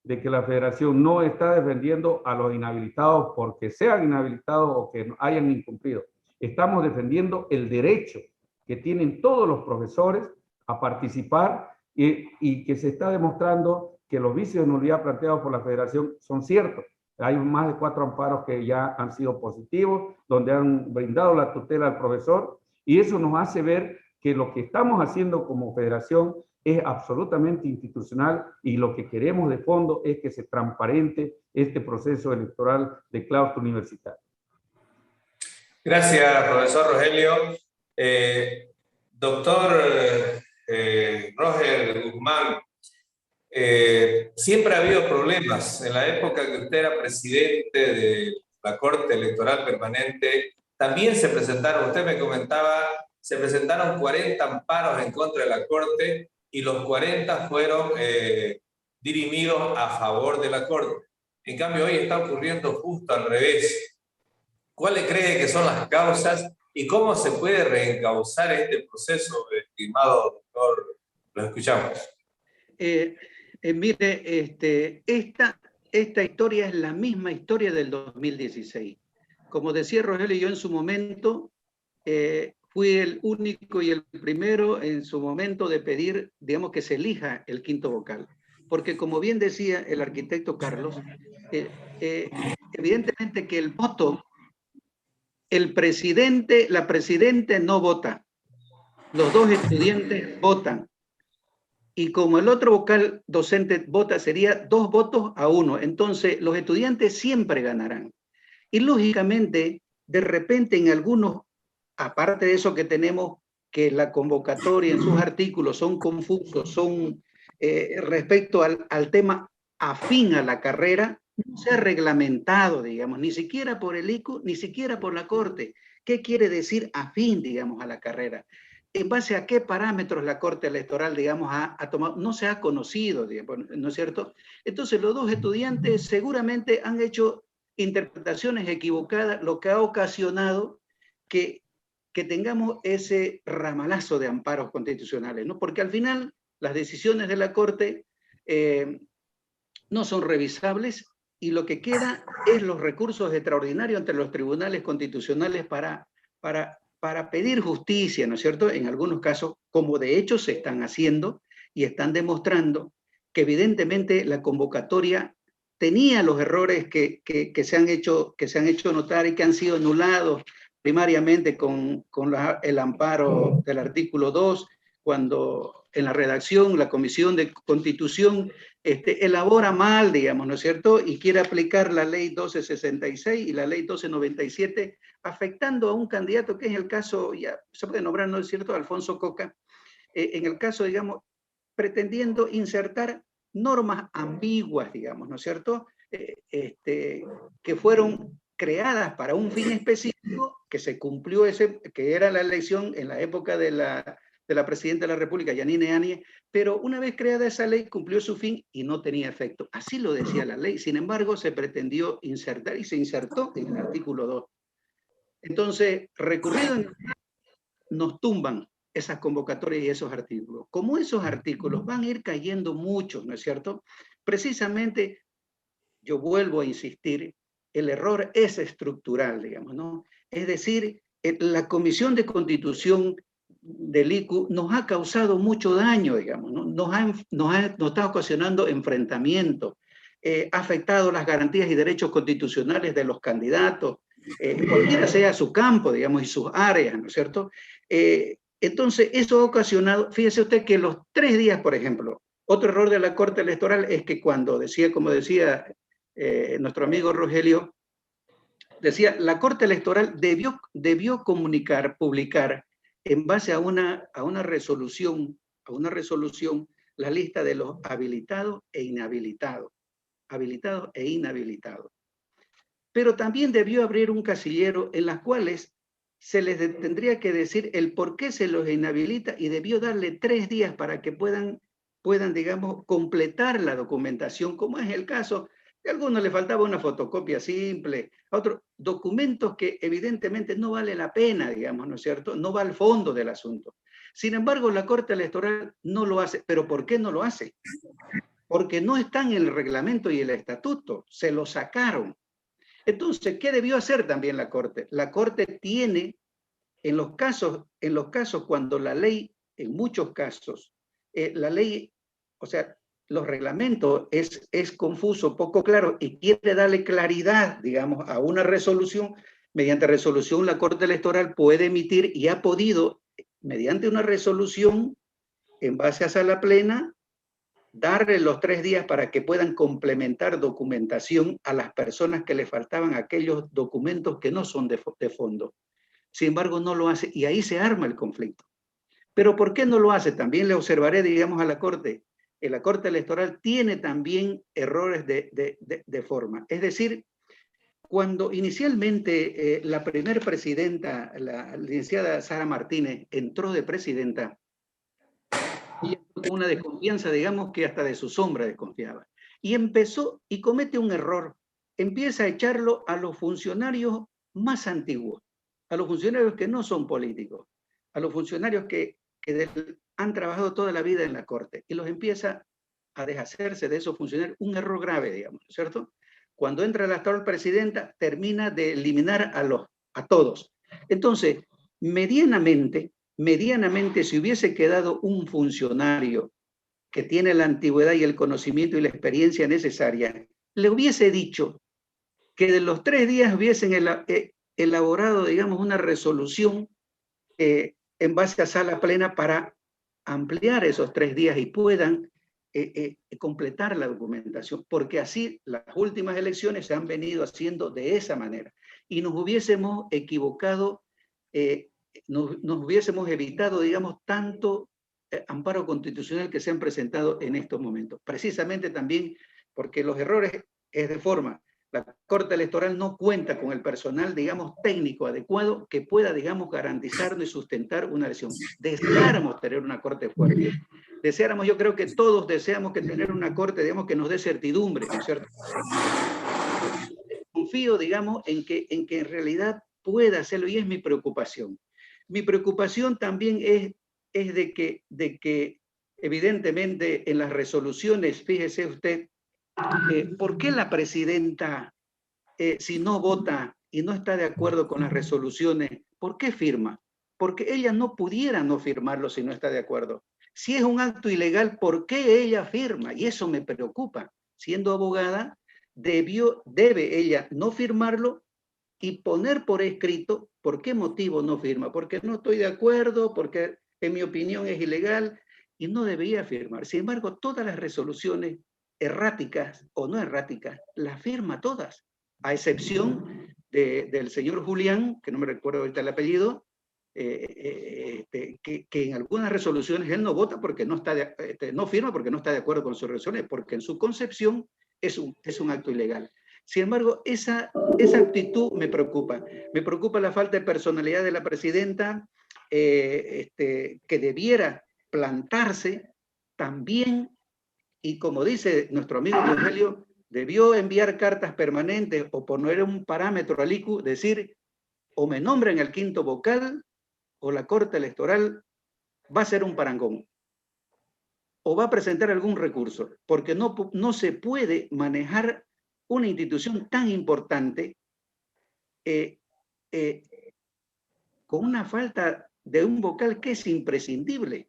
de que la federación no está defendiendo a los inhabilitados porque sean inhabilitados o que hayan incumplido. Estamos defendiendo el derecho que tienen todos los profesores a participar y que se está demostrando que los vicios de nulidad planteados por la federación son ciertos. Hay más de 4 amparos que ya han sido positivos, donde han brindado la tutela al profesor, y eso nos hace ver que lo que estamos haciendo como federación es absolutamente institucional y lo que queremos de fondo es que se transparente este proceso electoral de claustro universitario. Gracias, profesor Rogelio. Doctor Roger Guzmán, siempre ha habido problemas. En la época que usted era presidente de la Corte Electoral Permanente, también se presentaron, usted me comentaba, se presentaron 40 amparos en contra de la Corte y los 40 fueron dirimidos a favor de la Corte. En cambio, hoy está ocurriendo justo al revés. ¿Cuáles cree que son las causas y cómo se puede reencauzar este proceso, estimado doctor? Lo escuchamos. Mire, esta historia es la misma historia del 2016. Como decía Rogelio, yo en su momento fui el único y el primero en su momento de pedir, digamos, que se elija el 5º vocal. Porque como bien decía el arquitecto Carlos, evidentemente que el voto, la presidente no vota, los 2 estudiantes votan. Y como el otro vocal docente vota, sería 2 votos a 1. Entonces, los estudiantes siempre ganarán. Y lógicamente, de repente en algunos, aparte de eso que tenemos, que la convocatoria en sus artículos son confusos, son respecto al tema afín a la carrera, no se ha reglamentado, digamos, ni siquiera por el ICU, ni siquiera por la Corte. ¿Qué quiere decir afín, digamos, a la carrera? ¿En base a qué parámetros la Corte Electoral, digamos, ha tomado? No se ha conocido, digamos, ¿no es cierto? Entonces, los 2 estudiantes seguramente han hecho interpretaciones equivocadas, lo que ha ocasionado que tengamos ese ramalazo de amparos constitucionales, ¿no? Porque al final, las decisiones de la Corte no son revisables y lo que queda es los recursos extraordinarios ante los tribunales constitucionales para pedir justicia, ¿no es cierto? En algunos casos, como de hecho se están haciendo y están demostrando que evidentemente la convocatoria tenía los errores que se han hecho notar y que han sido anulados primariamente con el amparo del artículo 2, cuando en la redacción la Comisión de Constitución elabora mal, digamos, ¿no es cierto? Y quiere aplicar la ley 1266 y la ley 1297, afectando a un candidato que es el caso, ya se puede nombrar, ¿no es cierto?, Alfonso Coca, en el caso, digamos, pretendiendo insertar normas ambiguas, digamos, ¿no es cierto?, que fueron creadas para un fin específico, que se cumplió que era la elección en la época de la presidenta de la República, Yanine Áñez, pero una vez creada esa ley cumplió su fin y no tenía efecto. Así lo decía la ley. Sin embargo, se pretendió insertar y se insertó en el artículo 2. Entonces, recurrido, nos tumban esas convocatorias y esos artículos. Como esos artículos van a ir cayendo muchos, ¿no es cierto? Precisamente, yo vuelvo a insistir, el error es estructural, digamos, ¿no? Es decir, la Comisión de Constitución del ICU nos ha causado mucho daño, digamos, ¿no? Nos está ocasionando enfrentamientos, ha afectado las garantías y derechos constitucionales de los candidatos, cualquiera sea su campo, digamos, y sus áreas, ¿no es cierto? Entonces, eso ha ocasionado, fíjese usted que los 3 días, por ejemplo, otro error de la Corte Electoral es que cuando decía, como decía nuestro amigo Rogelio, decía, la Corte Electoral debió publicar en base a una resolución, la lista de los habilitados e inhabilitados. Habilitados e inhabilitados. Pero también debió abrir un casillero en las cuales se les tendría que decir el por qué se los inhabilita y debió darle 3 días para que puedan, digamos, completar la documentación, como es el caso. A algunos le faltaba una fotocopia simple, a otros documentos que evidentemente no vale la pena, digamos, ¿no es cierto? No va al fondo del asunto. Sin embargo, la Corte Electoral no lo hace. ¿Pero por qué no lo hace? Porque no están en el reglamento y el estatuto, se lo sacaron. Entonces, ¿qué debió hacer también la Corte? La Corte tiene, en los casos cuando la ley, en muchos casos, la ley, o sea, los reglamentos es confuso, poco claro, y quiere darle claridad, digamos, a una resolución. Mediante resolución, la Corte Electoral puede emitir y ha podido, mediante una resolución, en base a sala plena, darle los 3 días para que puedan complementar documentación a las personas que le faltaban aquellos documentos que no son de fondo. Sin embargo, no lo hace y ahí se arma el conflicto. ¿Pero por qué no lo hace? También le observaré, digamos, a la Corte. La Corte Electoral tiene también errores de forma. Es decir, cuando inicialmente la primer presidenta, la licenciada Sara Martínez, entró de presidenta, y con una desconfianza, digamos, que hasta de su sombra desconfiaba. Y empezó y comete un error. Empieza a echarlo a los funcionarios más antiguos, a los funcionarios que no son políticos, a los funcionarios que han trabajado toda la vida en la Corte, y los empieza a deshacerse de esos funcionarios. Un error grave, digamos, ¿cierto? Cuando entra la actual presidenta, termina de eliminar a todos. Entonces, medianamente, si hubiese quedado un funcionario que tiene la antigüedad y el conocimiento y la experiencia necesaria, le hubiese dicho que de los 3 días hubiesen elaborado, digamos, una resolución en base a sala plena para ampliar esos 3 días y puedan completar la documentación, porque así las últimas elecciones se han venido haciendo de esa manera. Y nos hubiésemos equivocado, nos hubiésemos evitado, digamos, tanto amparo constitucional que se han presentado en estos momentos. Precisamente también porque los errores es de forma. La Corte Electoral no cuenta con el personal, digamos, técnico adecuado que pueda, digamos, garantizarnos y sustentar una elección. Deseáramos tener una Corte fuerte. Deseáramos, yo creo que todos deseamos que tener una Corte, digamos, que nos dé certidumbre, ¿no es cierto? Confío, digamos, en que en realidad pueda hacerlo, y es mi preocupación. Mi preocupación también es de que evidentemente en las resoluciones, fíjese usted, ¿por qué la presidenta, si no vota y no está de acuerdo con las resoluciones, ¿por qué firma? Porque ella no pudiera no firmarlo si no está de acuerdo. Si es un acto ilegal, ¿por qué ella firma? Y eso me preocupa. Siendo abogada, debe ella no firmarlo y poner por escrito por qué motivo no firma. Porque no estoy de acuerdo, porque en mi opinión es ilegal y no debería firmar. Sin embargo, todas las resoluciones erráticas o no erráticas, las firma todas, a excepción del señor Julián, que no me recuerdo ahorita el apellido, que en algunas resoluciones él no vota porque no está no firma porque no está de acuerdo con sus resoluciones, porque en su concepción es un acto ilegal. Sin embargo, esa actitud me preocupa. Me preocupa la falta de personalidad de la presidenta, que debiera plantarse también, y como dice nuestro amigo Rogelio, debió enviar cartas permanentes o poner un parámetro al ICU, decir, o me nombran el quinto vocal, o la Corte Electoral va a ser un parangón, o va a presentar algún recurso, porque no se puede manejar una institución tan importante con una falta de un vocal que es imprescindible,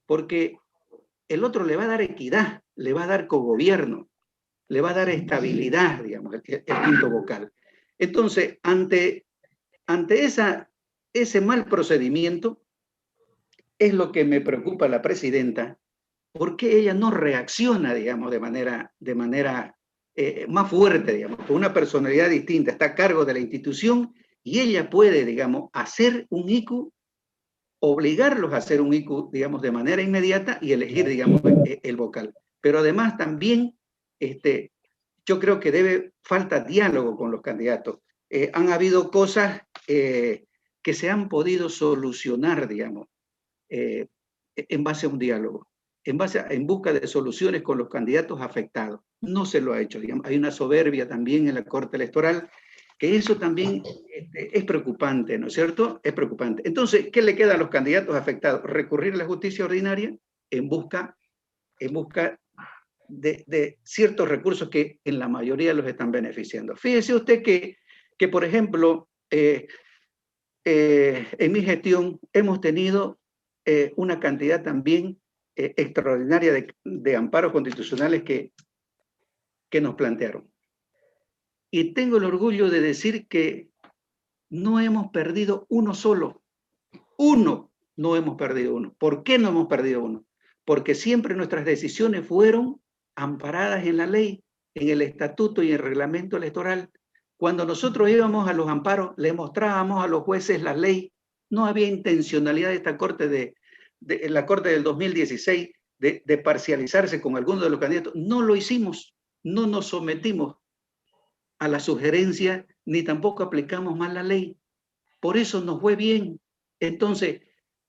porque el otro le va a dar equidad, le va a dar cogobierno, le va a dar estabilidad, digamos, el quinto vocal. Entonces, ante ese mal procedimiento, es lo que me preocupa a la presidenta, porque ella no reacciona, digamos, de manera más fuerte, digamos, con una personalidad distinta, está a cargo de la institución y ella puede, digamos, hacer un ICU, obligarlos a hacer un ICU, digamos, de manera inmediata y elegir, digamos, el vocal. Pero además también, yo creo que falta diálogo con los candidatos. Han habido cosas que se han podido solucionar, digamos, en base a un diálogo, en busca de soluciones con los candidatos afectados. No se lo ha hecho, digamos. Hay una soberbia también en la Corte Electoral, que eso también es preocupante, ¿no es cierto? Es preocupante. Entonces, ¿qué le queda a los candidatos afectados? Recurrir a la justicia ordinaria en busca de ciertos recursos que en la mayoría los están beneficiando. Fíjese usted que por ejemplo, en mi gestión hemos tenido una cantidad también extraordinaria de amparos constitucionales que nos plantearon. Y tengo el orgullo de decir que no hemos perdido uno solo. No hemos perdido uno. ¿Por qué no hemos perdido uno? Porque siempre nuestras decisiones fueron amparadas en la ley, en el estatuto y en el reglamento electoral. Cuando nosotros íbamos a los amparos, le mostrábamos a los jueces la ley. No había intencionalidad de esta Corte, de la Corte del 2016, de parcializarse con alguno de los candidatos. No lo hicimos, no nos sometimos a la sugerencia, ni tampoco aplicamos mal la ley. Por eso nos fue bien. Entonces,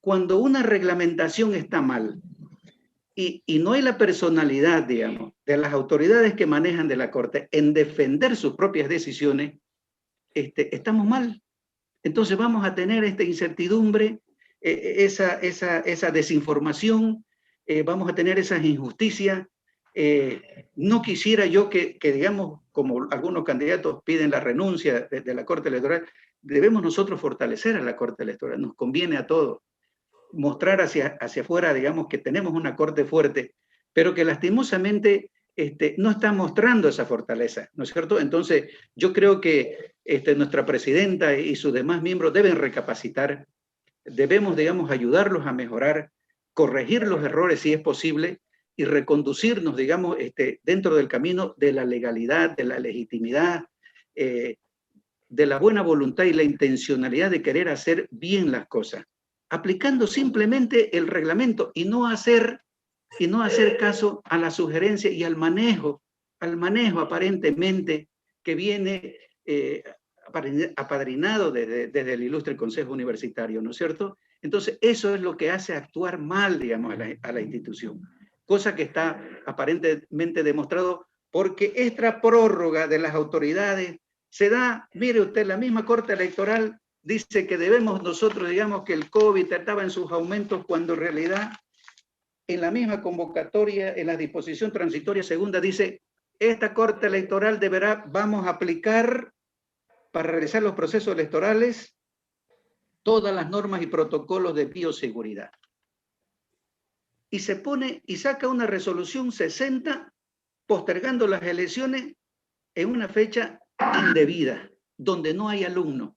cuando una reglamentación está mal y no hay la personalidad, digamos, de las autoridades que manejan de la Corte en defender sus propias decisiones, estamos mal. Entonces vamos a tener esta incertidumbre, esa desinformación, vamos a tener esas injusticias. No quisiera yo que, digamos, como algunos candidatos piden la renuncia de la Corte Electoral, debemos nosotros fortalecer a la Corte Electoral, nos conviene a todos, mostrar hacia afuera, digamos, que tenemos una Corte fuerte, pero que lastimosamente no está mostrando esa fortaleza, ¿no es cierto? Entonces, yo creo que nuestra presidenta y sus demás miembros deben recapacitar, debemos, digamos, ayudarlos a mejorar, corregir los errores si es posible y reconducirnos, digamos, dentro del camino de la legalidad, de la legitimidad, de la buena voluntad y la intencionalidad de querer hacer bien las cosas, aplicando simplemente el reglamento y no hacer caso a la sugerencia y al manejo aparentemente que viene apadrinado desde el ilustre Consejo Universitario, ¿no es cierto? Entonces, eso es lo que hace actuar mal, digamos, a la institución. Cosa que está aparentemente demostrado porque esta prórroga de las autoridades se da, mire usted, la misma Corte Electoral dice que debemos nosotros, digamos, que el COVID estaba en sus aumentos cuando en realidad en la misma convocatoria, en la disposición transitoria segunda, dice, esta Corte Electoral vamos a aplicar para realizar los procesos electorales todas las normas y protocolos de bioseguridad. Y se pone y saca una resolución 60 postergando las elecciones en una fecha indebida, donde no hay alumnos,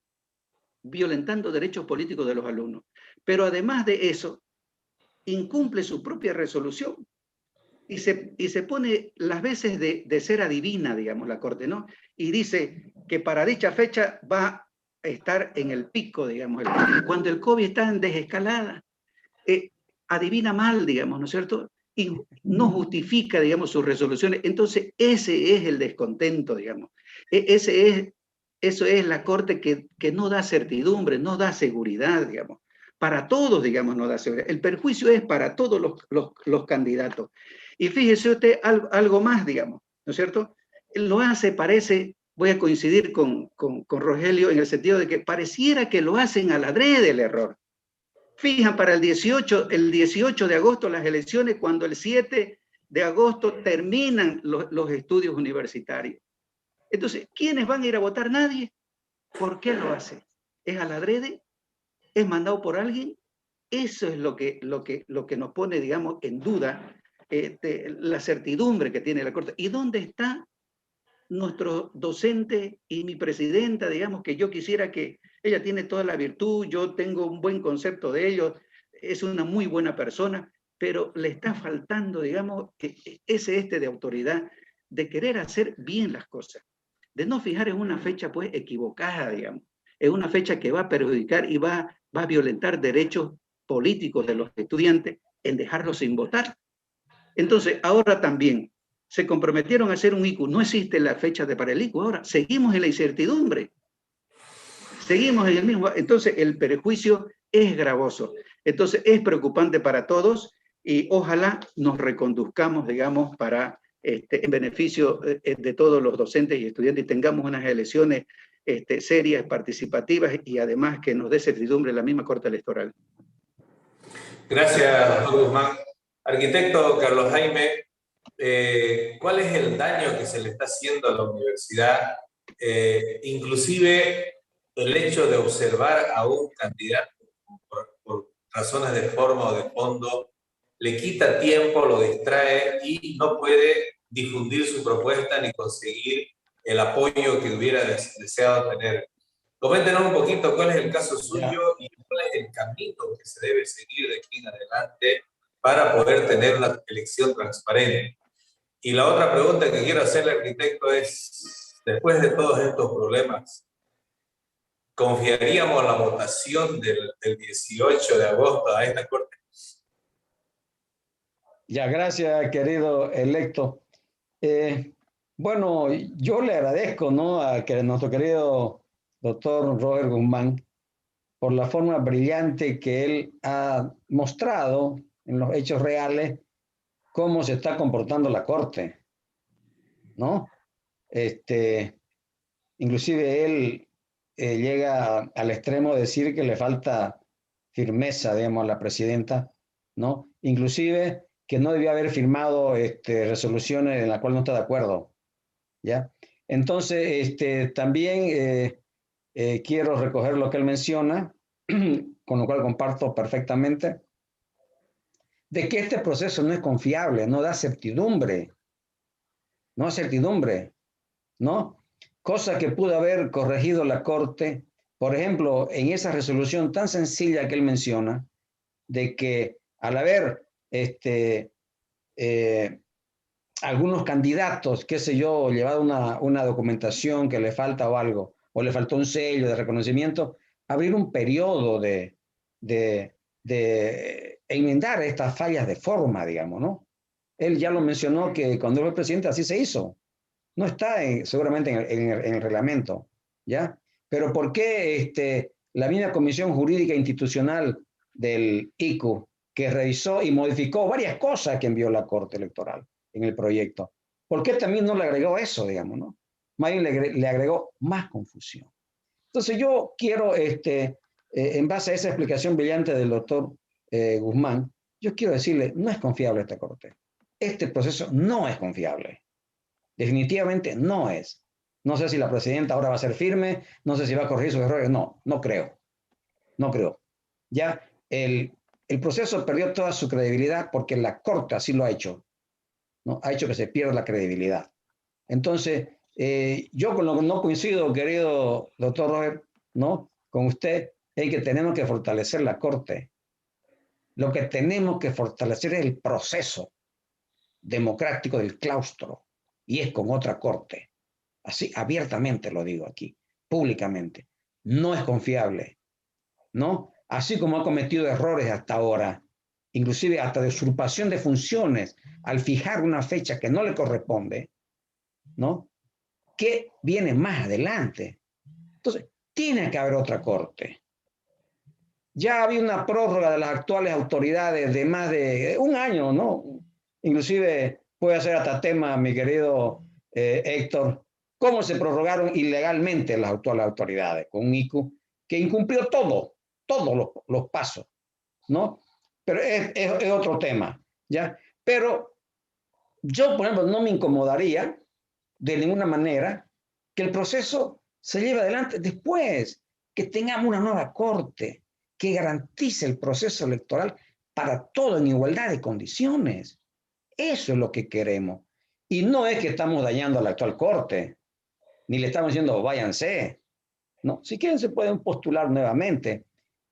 violentando derechos políticos de los alumnos. Pero además de eso, incumple su propia resolución y se pone las veces de ser adivina, digamos, la Corte, ¿no? Y dice que para dicha fecha va a estar en el pico, digamos, cuando el COVID está en desescalada. Adivina mal, digamos, ¿no es cierto? Y no justifica, digamos, sus resoluciones. Entonces, ese es el descontento, digamos. Eso es la Corte que no da certidumbre, no da seguridad, digamos. Para todos, digamos, no da seguridad. El perjuicio es para todos los candidatos. Y fíjese usted algo más, digamos, ¿no es cierto? Lo hace, parece, voy a coincidir con Rogelio en el sentido de que pareciera que lo hacen al adrede el error. Fijan para el 18 de agosto las elecciones, cuando el 7 de agosto terminan los estudios universitarios. Entonces, ¿quiénes van a ir a votar? Nadie. ¿Por qué lo hace? ¿Es al adrede? ¿Es mandado por alguien? Eso es lo que nos pone, digamos, en duda la certidumbre que tiene la Corte. ¿Y dónde está nuestro docente y mi presidenta, digamos, que yo quisiera que ella tiene toda la virtud, yo tengo un buen concepto de ellos, es una muy buena persona, pero le está faltando, digamos, ese de autoridad, de querer hacer bien las cosas, de no fijar en una fecha, pues, equivocada, digamos, en una fecha que va a perjudicar y va a violentar derechos políticos de los estudiantes en dejarlos sin votar. Entonces, ahora también, se comprometieron a hacer un ICU. No existe la fecha para el ICU ahora. Seguimos en la incertidumbre. Seguimos en el mismo. Entonces, el perjuicio es gravoso. Entonces, es preocupante para todos y ojalá nos reconduzcamos, digamos, en beneficio de todos los docentes y estudiantes y tengamos unas elecciones serias, participativas y además que nos dé certidumbre la misma Corte Electoral. Gracias, doctor Guzmán. Arquitecto Carlos Jaime, ¿cuál es el daño que se le está haciendo a la universidad? Inclusive el hecho de observar a un candidato por razones de forma o de fondo, le quita tiempo, lo distrae y no puede difundir su propuesta ni conseguir el apoyo que hubiera deseado tener. Coméntenos un poquito cuál es el caso suyo y cuál es el camino que se debe seguir de aquí en adelante para poder tener una elección transparente. Y la otra pregunta que quiero hacerle al arquitecto es, después de todos estos problemas, ¿confiaríamos la votación del 18 de agosto a esta Corte? Ya, gracias, querido electo. Bueno, yo le agradezco, ¿no?, a nuestro querido doctor Roger Guzmán por la forma brillante que él ha mostrado en los hechos reales cómo se está comportando la Corte, ¿no? Inclusive él llega al extremo de decir que le falta firmeza, digamos, a la presidenta, ¿no? Inclusive que no debió haber firmado resoluciones en las cuales no está de acuerdo, ¿ya? Entonces, también quiero recoger lo que él menciona, con lo cual comparto perfectamente, de que este proceso no es confiable, no da certidumbre, ¿no? Cosa que pudo haber corregido la Corte, por ejemplo, en esa resolución tan sencilla que él menciona, de que al haber algunos candidatos, qué sé yo, llevado una documentación que le falta o algo, o le faltó un sello de reconocimiento, abrir un periodo de enmendar estas fallas de forma, digamos, ¿no? Él ya lo mencionó que cuando él fue presidente así se hizo. No está seguramente en el reglamento, ¿ya? Pero ¿por qué la misma Comisión Jurídica Institucional del ICU, que revisó y modificó varias cosas que envió la Corte Electoral en el proyecto, por qué también no le agregó eso, digamos, ¿no? Más bien le agregó más confusión. Entonces yo quiero, en base a esa explicación brillante del doctor Guzmán, yo quiero decirle, no es confiable esta Corte. Este proceso no es confiable. Definitivamente no es. No sé si la presidenta ahora va a ser firme, no sé si va a corregir sus errores. No, no creo. No creo. Ya el proceso perdió toda su credibilidad porque la Corte así lo ha hecho, ¿no? Ha hecho que se pierda la credibilidad. Entonces, yo con lo que no coincido, querido doctor Roger, ¿no? Con usted, es que tenemos que fortalecer la Corte. Lo que tenemos que fortalecer es el proceso democrático del claustro, y es con otra Corte. Así, abiertamente lo digo aquí, públicamente. No es confiable, ¿no? Así como ha cometido errores hasta ahora, inclusive hasta de usurpación de funciones, al fijar una fecha que no le corresponde, ¿no? ¿Qué viene más adelante? Entonces, tiene que haber otra Corte. Ya había una prórroga de las actuales autoridades de más de un año, ¿no? Inclusive puede hacer hasta tema, mi querido Héctor, cómo se prorrogaron ilegalmente las actuales autoridades con un ICU que incumplió todos los pasos, ¿no? Pero es otro tema, ¿ya? Pero yo, por ejemplo, no me incomodaría de ninguna manera que el proceso se lleve adelante después, que tengamos una nueva Corte que garantice el proceso electoral para todo en igualdad de condiciones. Eso es lo que queremos. Y no es que estamos dañando a la actual Corte, ni le estamos diciendo váyanse. No, si quieren se pueden postular nuevamente,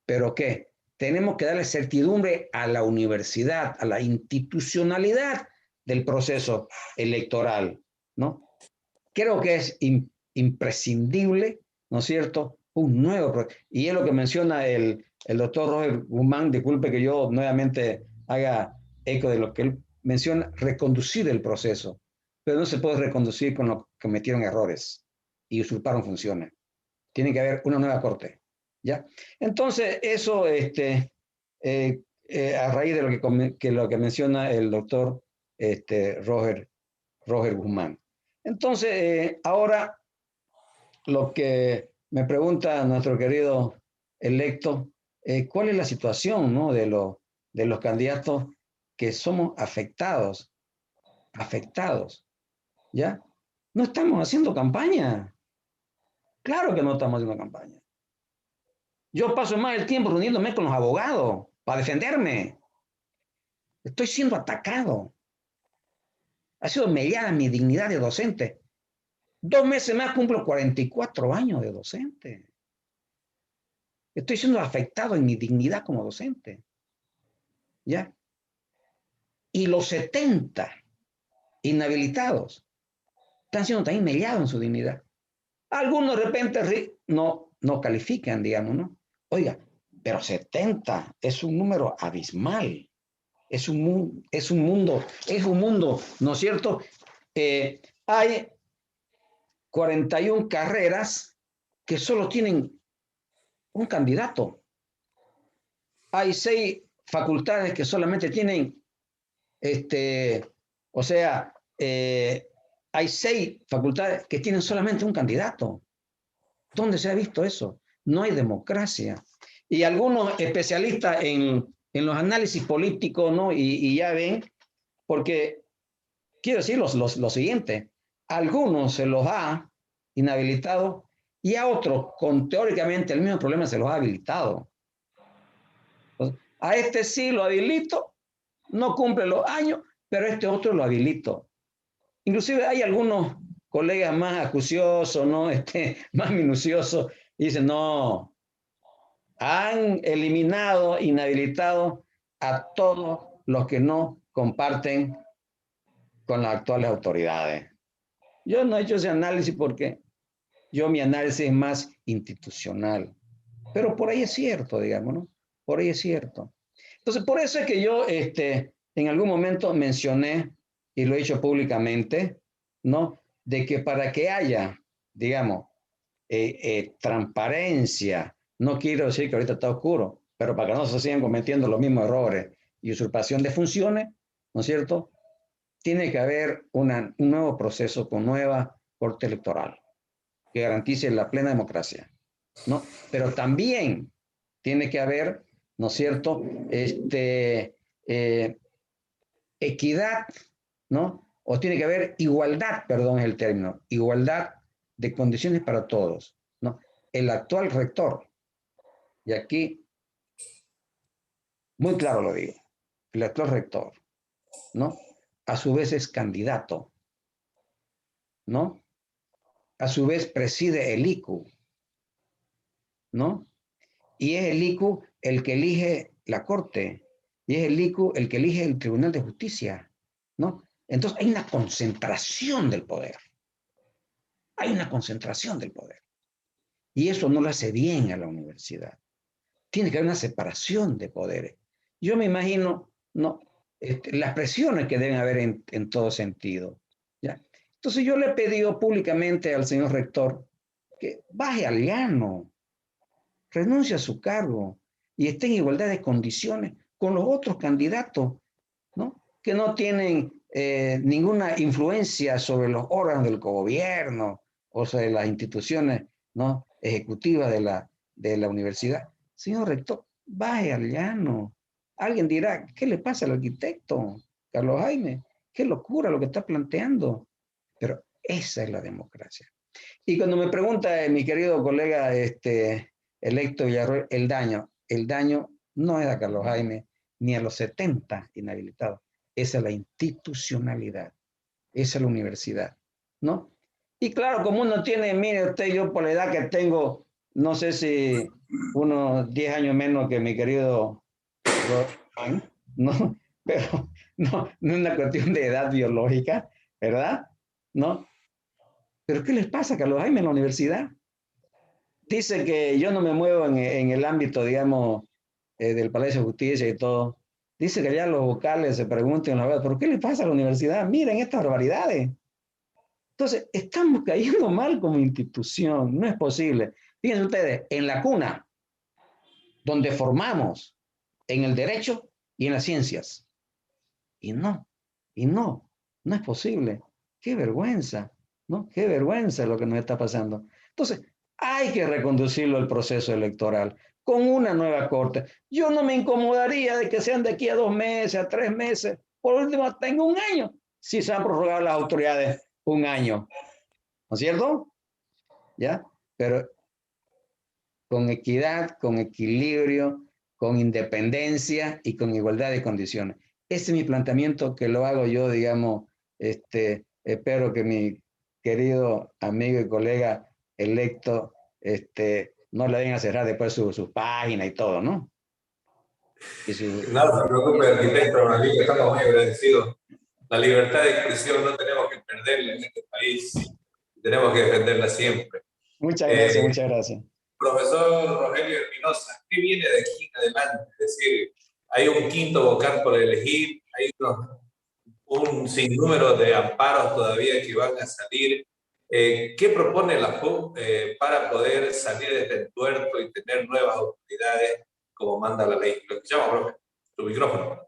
pero ¿qué? Tenemos que darle certidumbre a la universidad, a la institucionalidad del proceso electoral, ¿no? Creo que es imprescindible, ¿no es cierto?, un nuevo proceso. Y es lo que menciona el doctor Roger Guzmán, disculpe que yo nuevamente haga eco de lo que él menciona, reconducir el proceso, pero no se puede reconducir con lo que cometieron errores y usurparon funciones. Tiene que haber una nueva Corte, ¿ya? Entonces, eso, a raíz de lo que menciona el doctor Roger Guzmán. Entonces, ahora lo que me pregunta nuestro querido electo, ¿cuál es la situación, ¿no?, de los candidatos que somos afectados, ¿ya? No estamos haciendo campaña. Claro que no estamos haciendo campaña. Yo paso más el tiempo reuniéndome con los abogados para defenderme. Estoy siendo atacado. Ha sido mellada mi dignidad de docente. 2 meses más cumplo 44 años de docente. Estoy siendo afectado en mi dignidad como docente. ¿Ya? Y los 70 inhabilitados están siendo también mellados en su dignidad. Algunos de repente no califican, digamos, ¿no? Oiga, pero 70 es un número abismal. Es un mundo, ¿no es cierto? Hay 41 carreras que solo tienen un candidato. Hay 6 facultades que solamente tienen, o sea, hay 6 facultades que tienen solamente un candidato. ¿Dónde se ha visto eso? No hay democracia. Y algunos especialistas en los análisis políticos, ¿no? Y ya ven, porque quiero decir lo siguiente, algunos se los ha inhabilitado y a otros, con teóricamente el mismo problema, se los ha habilitado. Entonces, a este sí lo habilito, no cumple los años, pero a este otro lo habilito. Inclusive hay algunos colegas más acuciosos, ¿no? Más minuciosos, y dicen, no, han eliminado, inhabilitado a todos los que no comparten con las actuales autoridades. Yo no he hecho ese análisis porque mi análisis es más institucional. Pero por ahí es cierto, digamos, ¿no? Por ahí es cierto. Entonces, por eso es que yo en algún momento mencioné, y lo he dicho públicamente, ¿no?, de que para que haya, digamos, transparencia, no quiero decir que ahorita está oscuro, pero para que no se sigan cometiendo los mismos errores y usurpación de funciones, ¿no es cierto?, tiene que haber un nuevo proceso con nueva Corte Electoral que garantice la plena democracia, ¿no? Pero también tiene que haber, ¿no es cierto?, equidad, ¿no? O tiene que haber igualdad, perdón es el término, igualdad de condiciones para todos, ¿no? El actual rector, y aquí muy claro lo digo, el actual rector, ¿no? A su vez es candidato, ¿no? A su vez preside el ICU, ¿no? Y es el ICU el que elige la Corte, y es el ICU el que elige el Tribunal de Justicia, ¿no? Entonces hay una concentración del poder. Hay una concentración del poder. Y eso no lo hace bien a la universidad. Tiene que haber una separación de poderes. Yo me imagino, ¿no? Las presiones que deben haber en todo sentido, ¿ya? Entonces yo le he pedido públicamente al señor rector que baje al llano, renuncie a su cargo y esté en igualdad de condiciones con los otros candidatos, ¿no? Que no tienen ninguna influencia sobre los órganos del gobierno o sobre las instituciones, ¿no? Ejecutivas de la universidad. Señor rector, baje al llano. Alguien dirá, ¿qué le pasa al arquitecto Carlos Jaime? Qué locura lo que está planteando. Pero esa es la democracia. Y cuando me pregunta mi querido colega electo Villarroel, el daño no es a Carlos Jaime ni a los 70 inhabilitados, esa es la institucionalidad, esa es la universidad, ¿no? Y claro, como uno tiene, mire usted, yo por la edad que tengo, no sé si unos 10 años menos que mi querido Juan, ¿no? Pero no es una cuestión de edad biológica, ¿verdad? ¿No? ¿Pero qué les pasa a Carlos Jaime en la universidad? Dice que yo no me muevo en el ámbito, digamos, del Palacio de Justicia y todo. Dice que ya los vocales se preguntan, ¿pero qué le pasa a la universidad? Miren estas barbaridades. Entonces, estamos cayendo mal como institución, no es posible. Fíjense ustedes, en la cuna, donde formamos en el derecho y en las ciencias. Y no es posible. Qué vergüenza, ¿no? Qué vergüenza lo que nos está pasando. Entonces, hay que reconducirlo al proceso electoral con una nueva corte. Yo no me incomodaría de que sean de aquí a 2 meses, a 3 meses, por último, tengo 1 año, si se han prorrogado las autoridades 1 año. ¿No es cierto? ¿Ya? Pero con equidad, con equilibrio, con independencia y con igualdad de condiciones. Ese es mi planteamiento, que lo hago yo, digamos, espero que mi querido amigo y colega electo no le den a cerrar después sus páginas y todo, ¿no? No se preocupe, arquitecto, aquí estamos muy agradecidos. La libertad de expresión no tenemos que perderla en este país, tenemos que defenderla siempre. Muchas gracias, muchas gracias. Profesor Rogelio Espinosa, ¿qué viene de aquí en adelante? Es decir, hay un quinto vocal por elegir, hay un sinnúmero de amparos todavía que van a salir. ¿Qué propone la FUC para poder salir de este entuerto y tener nuevas autoridades como manda la ley? Lo escuchamos, profe. Tu micrófono.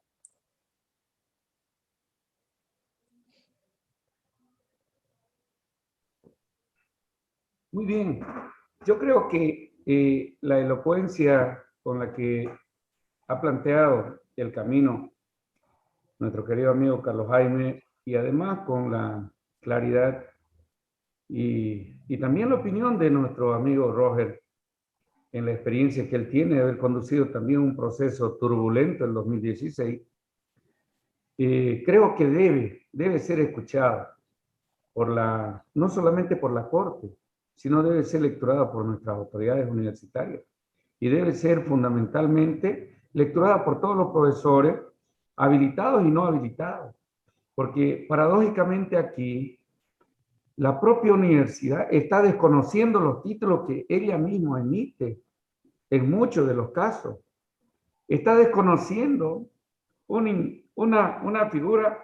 Muy bien. Yo creo que la elocuencia con la que ha planteado el camino nuestro querido amigo Carlos Jaime, y además con la claridad y también la opinión de nuestro amigo Roger en la experiencia que él tiene de haber conducido también un proceso turbulento en 2016, creo que debe ser escuchado no solamente por la Corte, sino debe ser lecturada por nuestras autoridades universitarias y debe ser fundamentalmente lecturada por todos los profesores habilitados y no habilitados, porque paradójicamente aquí la propia universidad está desconociendo los títulos que ella misma emite en muchos de los casos. Está desconociendo una figura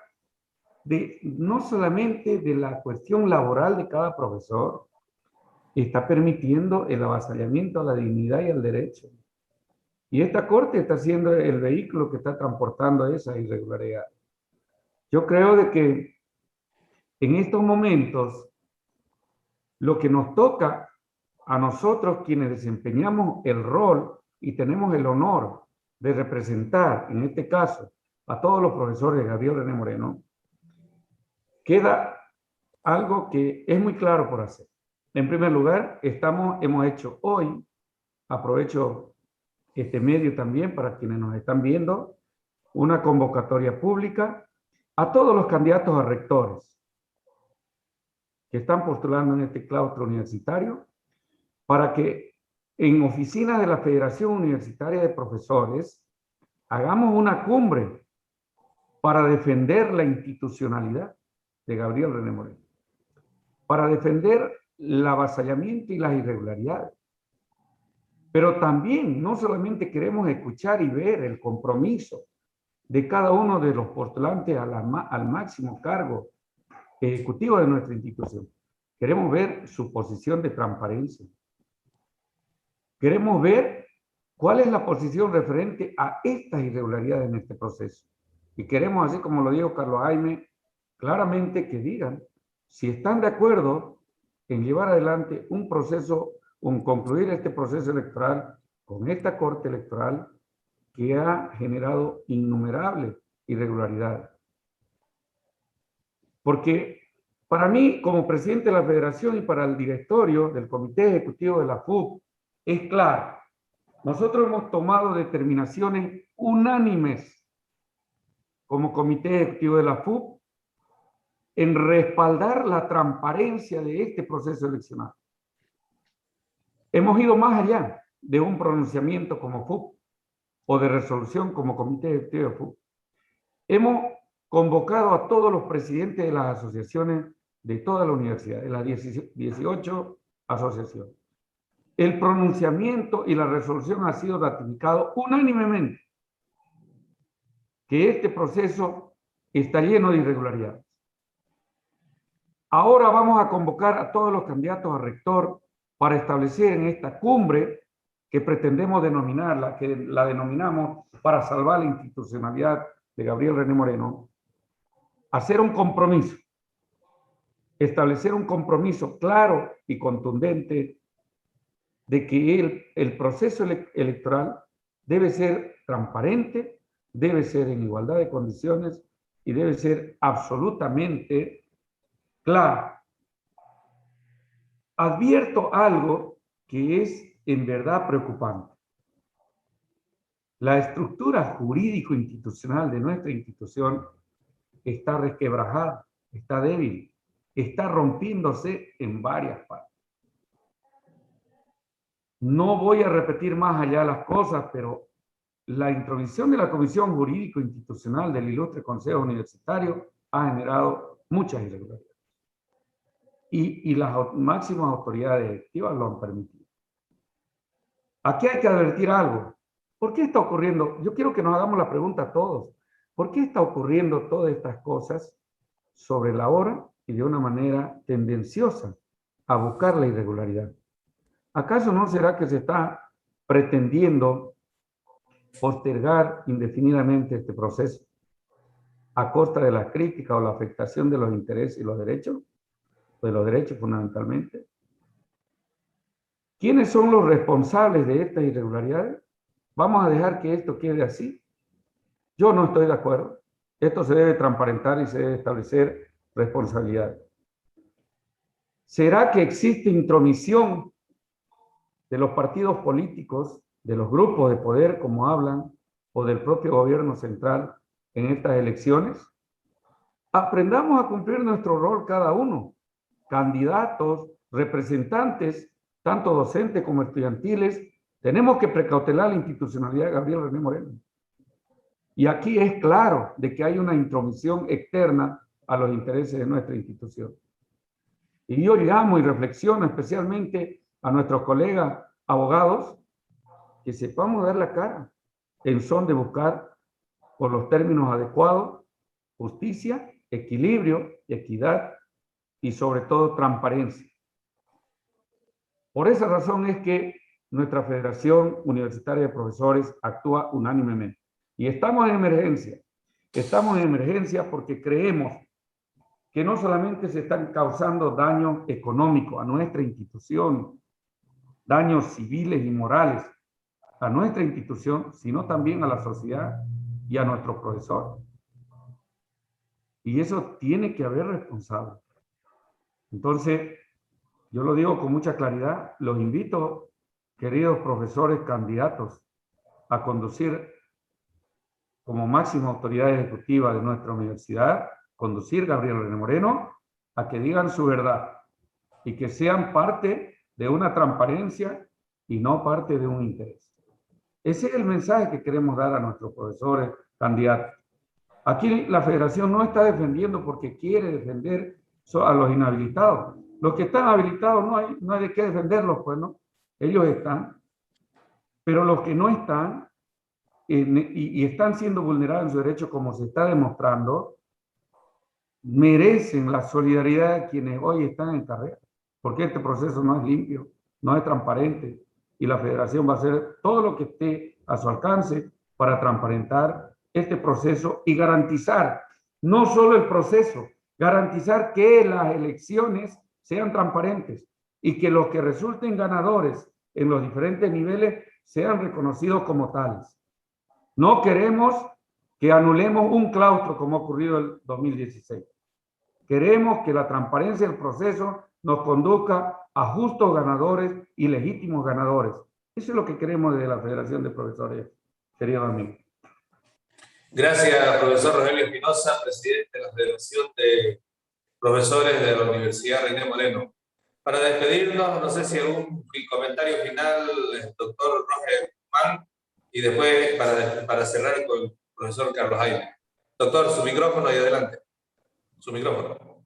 no solamente de la cuestión laboral de cada profesor, está permitiendo el avasallamiento a la dignidad y al derecho. Y esta Corte está siendo el vehículo que está transportando esas irregularidades. Yo creo de que en estos momentos lo que nos toca a nosotros quienes desempeñamos el rol y tenemos el honor de representar, en este caso, a todos los profesores de Gabriel René Moreno, queda algo que es muy claro por hacer. En primer lugar, hemos hecho hoy, aprovecho este medio también para quienes nos están viendo, una convocatoria pública a todos los candidatos a rectores que están postulando en este claustro universitario para que en oficinas de la Federación Universitaria de Profesores hagamos una cumbre para defender la institucionalidad de Gabriel René Moreno, para defender el avasallamiento y las irregularidades. Pero también no solamente queremos escuchar y ver el compromiso de cada uno de los postulantes al máximo cargo ejecutivo de nuestra institución. Queremos ver su posición de transparencia. Queremos ver cuál es la posición referente a estas irregularidades en este proceso. Y queremos, así como lo dijo Carlos Jaime, claramente que digan si están de acuerdo en llevar adelante un proceso, concluir este proceso electoral con esta Corte Electoral que ha generado innumerables irregularidades. Porque para mí, como presidente de la Federación y para el directorio del Comité Ejecutivo de la FUP, es claro, nosotros hemos tomado determinaciones unánimes como Comité Ejecutivo de la FUP en respaldar la transparencia de este proceso eleccional. Hemos ido más allá de un pronunciamiento como FUP o de resolución como Comité Ejecutivo de FUP. Hemos convocado a todos los presidentes de las asociaciones de toda la universidad, de las 18 asociaciones. El pronunciamiento y la resolución ha sido ratificado unánimemente que este proceso está lleno de irregularidades. Ahora vamos a convocar a todos los candidatos a rector para establecer en esta cumbre que pretendemos denominarla, que la denominamos para salvar la institucionalidad de Gabriel René Moreno, hacer un compromiso, establecer un compromiso claro y contundente de que el proceso electoral debe ser transparente, debe ser en igualdad de condiciones y debe ser absolutamente claro. Advierto algo que es en verdad preocupante. La estructura jurídico-institucional de nuestra institución está resquebrajada, está débil, está rompiéndose en varias partes. No voy a repetir más allá las cosas, pero la intromisión de la Comisión Jurídico-Institucional del Ilustre Consejo Universitario ha generado muchas irregularidades. Y las máximas autoridades ejecutivas lo han permitido. Aquí hay que advertir algo. ¿Por qué está ocurriendo? Yo quiero que nos hagamos la pregunta a todos. ¿Por qué está ocurriendo todas estas cosas sobre la hora y de una manera tendenciosa a buscar la irregularidad? ¿Acaso no será que se está pretendiendo postergar indefinidamente este proceso a costa de la crítica o la afectación de los intereses y los derechos? De los derechos fundamentalmente. ¿Quiénes son los responsables de estas irregularidades? ¿Vamos a dejar que esto quede así? Yo no estoy de acuerdo. Esto se debe transparentar y se debe establecer responsabilidad. ¿Será que existe intromisión de los partidos políticos, de los grupos de poder, como hablan, o del propio gobierno central en estas elecciones? Aprendamos a cumplir nuestro rol cada uno. Candidatos, representantes, tanto docentes como estudiantiles, tenemos que precautelar la institucionalidad de Gabriel René Moreno. Y aquí es claro de que hay una intromisión externa a los intereses de nuestra institución. Y yo llamo y reflexiono especialmente a nuestros colegas abogados que sepamos dar la cara en son de buscar por los términos adecuados justicia, equilibrio, equidad y sobre todo transparencia. Por esa razón es que nuestra Federación Universitaria de Profesores actúa unánimemente. Y estamos en emergencia. Estamos en emergencia porque creemos que no solamente se están causando daños económicos a nuestra institución, daños civiles y morales a nuestra institución, sino también a la sociedad y a nuestros profesores. Y eso tiene que haber responsable. Entonces, yo lo digo con mucha claridad, los invito, queridos profesores candidatos, a conducir como máxima autoridad ejecutiva de nuestra universidad, conducir Gabriel René Moreno, a que digan su verdad y que sean parte de una transparencia y no parte de un interés. Ese es el mensaje que queremos dar a nuestros profesores candidatos. Aquí la federación no está defendiendo porque quiere defender a los inhabilitados. Los que están habilitados no hay de qué defenderlos, pues no. Ellos están. Pero los que no están y están siendo vulnerados en su derecho, como se está demostrando, merecen la solidaridad de quienes hoy están en carrera. Porque este proceso no es limpio, no es transparente. Y la federación va a hacer todo lo que esté a su alcance para transparentar este proceso y garantizar, no solo el proceso, garantizar que las elecciones sean transparentes y que los que resulten ganadores en los diferentes niveles sean reconocidos como tales. No queremos que anulemos un claustro como ha ocurrido en el 2016. Queremos que la transparencia del proceso nos conduzca a justos ganadores y legítimos ganadores. Eso es lo que queremos desde la Federación de Profesores, queridos amigos. Gracias, profesor Rogelio Espinosa, presidente de la Federación de Profesores de la Universidad René Moreno. Para despedirnos, no sé si algún comentario final, doctor Roger Guzmán, y después para cerrar con el profesor Carlos Jaime. Doctor, su micrófono y adelante. Su micrófono.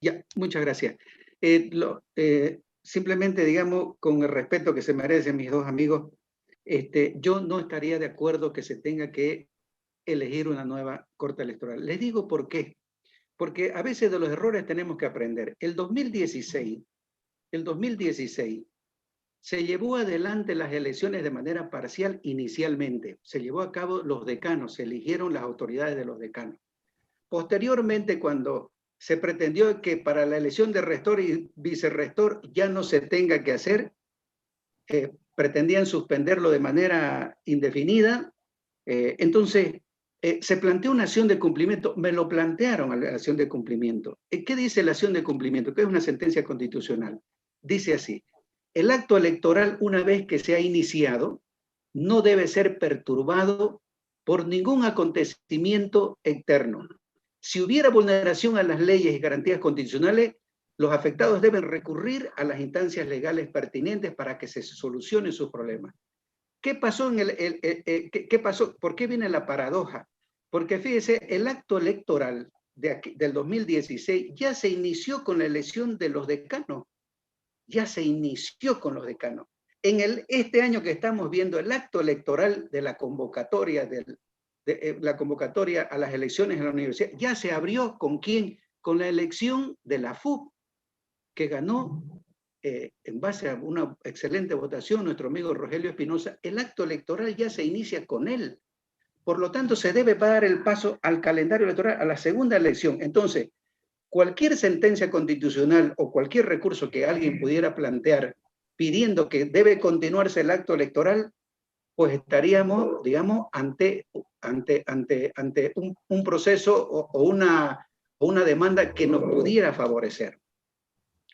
Ya, muchas gracias. Simplemente, digamos, con el respeto que se merecen mis dos amigos, yo no estaría de acuerdo que se tenga que elegir una nueva Corte Electoral. Les digo por qué. Porque a veces de los errores tenemos que aprender. El 2016 se llevó adelante las elecciones de manera parcial inicialmente. Se llevó a cabo los decanos, se eligieron las autoridades de los decanos. Posteriormente, cuando se pretendió que para la elección de rector y vicerrector ya no se tenga que hacer, pretendían suspenderlo de manera indefinida. Entonces, se planteó una acción de cumplimiento, me lo plantearon a la acción de cumplimiento. ¿Qué dice la acción de cumplimiento? Que es una sentencia constitucional. Dice así: el acto electoral, una vez que se ha iniciado, no debe ser perturbado por ningún acontecimiento externo. Si hubiera vulneración a las leyes y garantías constitucionales, los afectados deben recurrir a las instancias legales pertinentes para que se solucionen sus problemas. ¿Qué pasó qué pasó? ¿Por qué viene la paradoja? Porque fíjese, el acto electoral del 2016 ya se inició con la elección de los decanos. Ya se inició con los decanos. Este año que estamos viendo, el acto electoral de la convocatoria, la convocatoria a las elecciones en la universidad, ya se abrió. ¿Con quién? Con la elección de la FUP, que ganó en base a una excelente votación nuestro amigo Rogelio Espinosa. El acto electoral ya se inicia con él. Por lo tanto, se debe dar el paso al calendario electoral, a la segunda elección. Entonces, cualquier sentencia constitucional o cualquier recurso que alguien pudiera plantear pidiendo que debe continuarse el acto electoral, pues estaríamos, digamos, ante un proceso o una demanda que nos pudiera favorecer.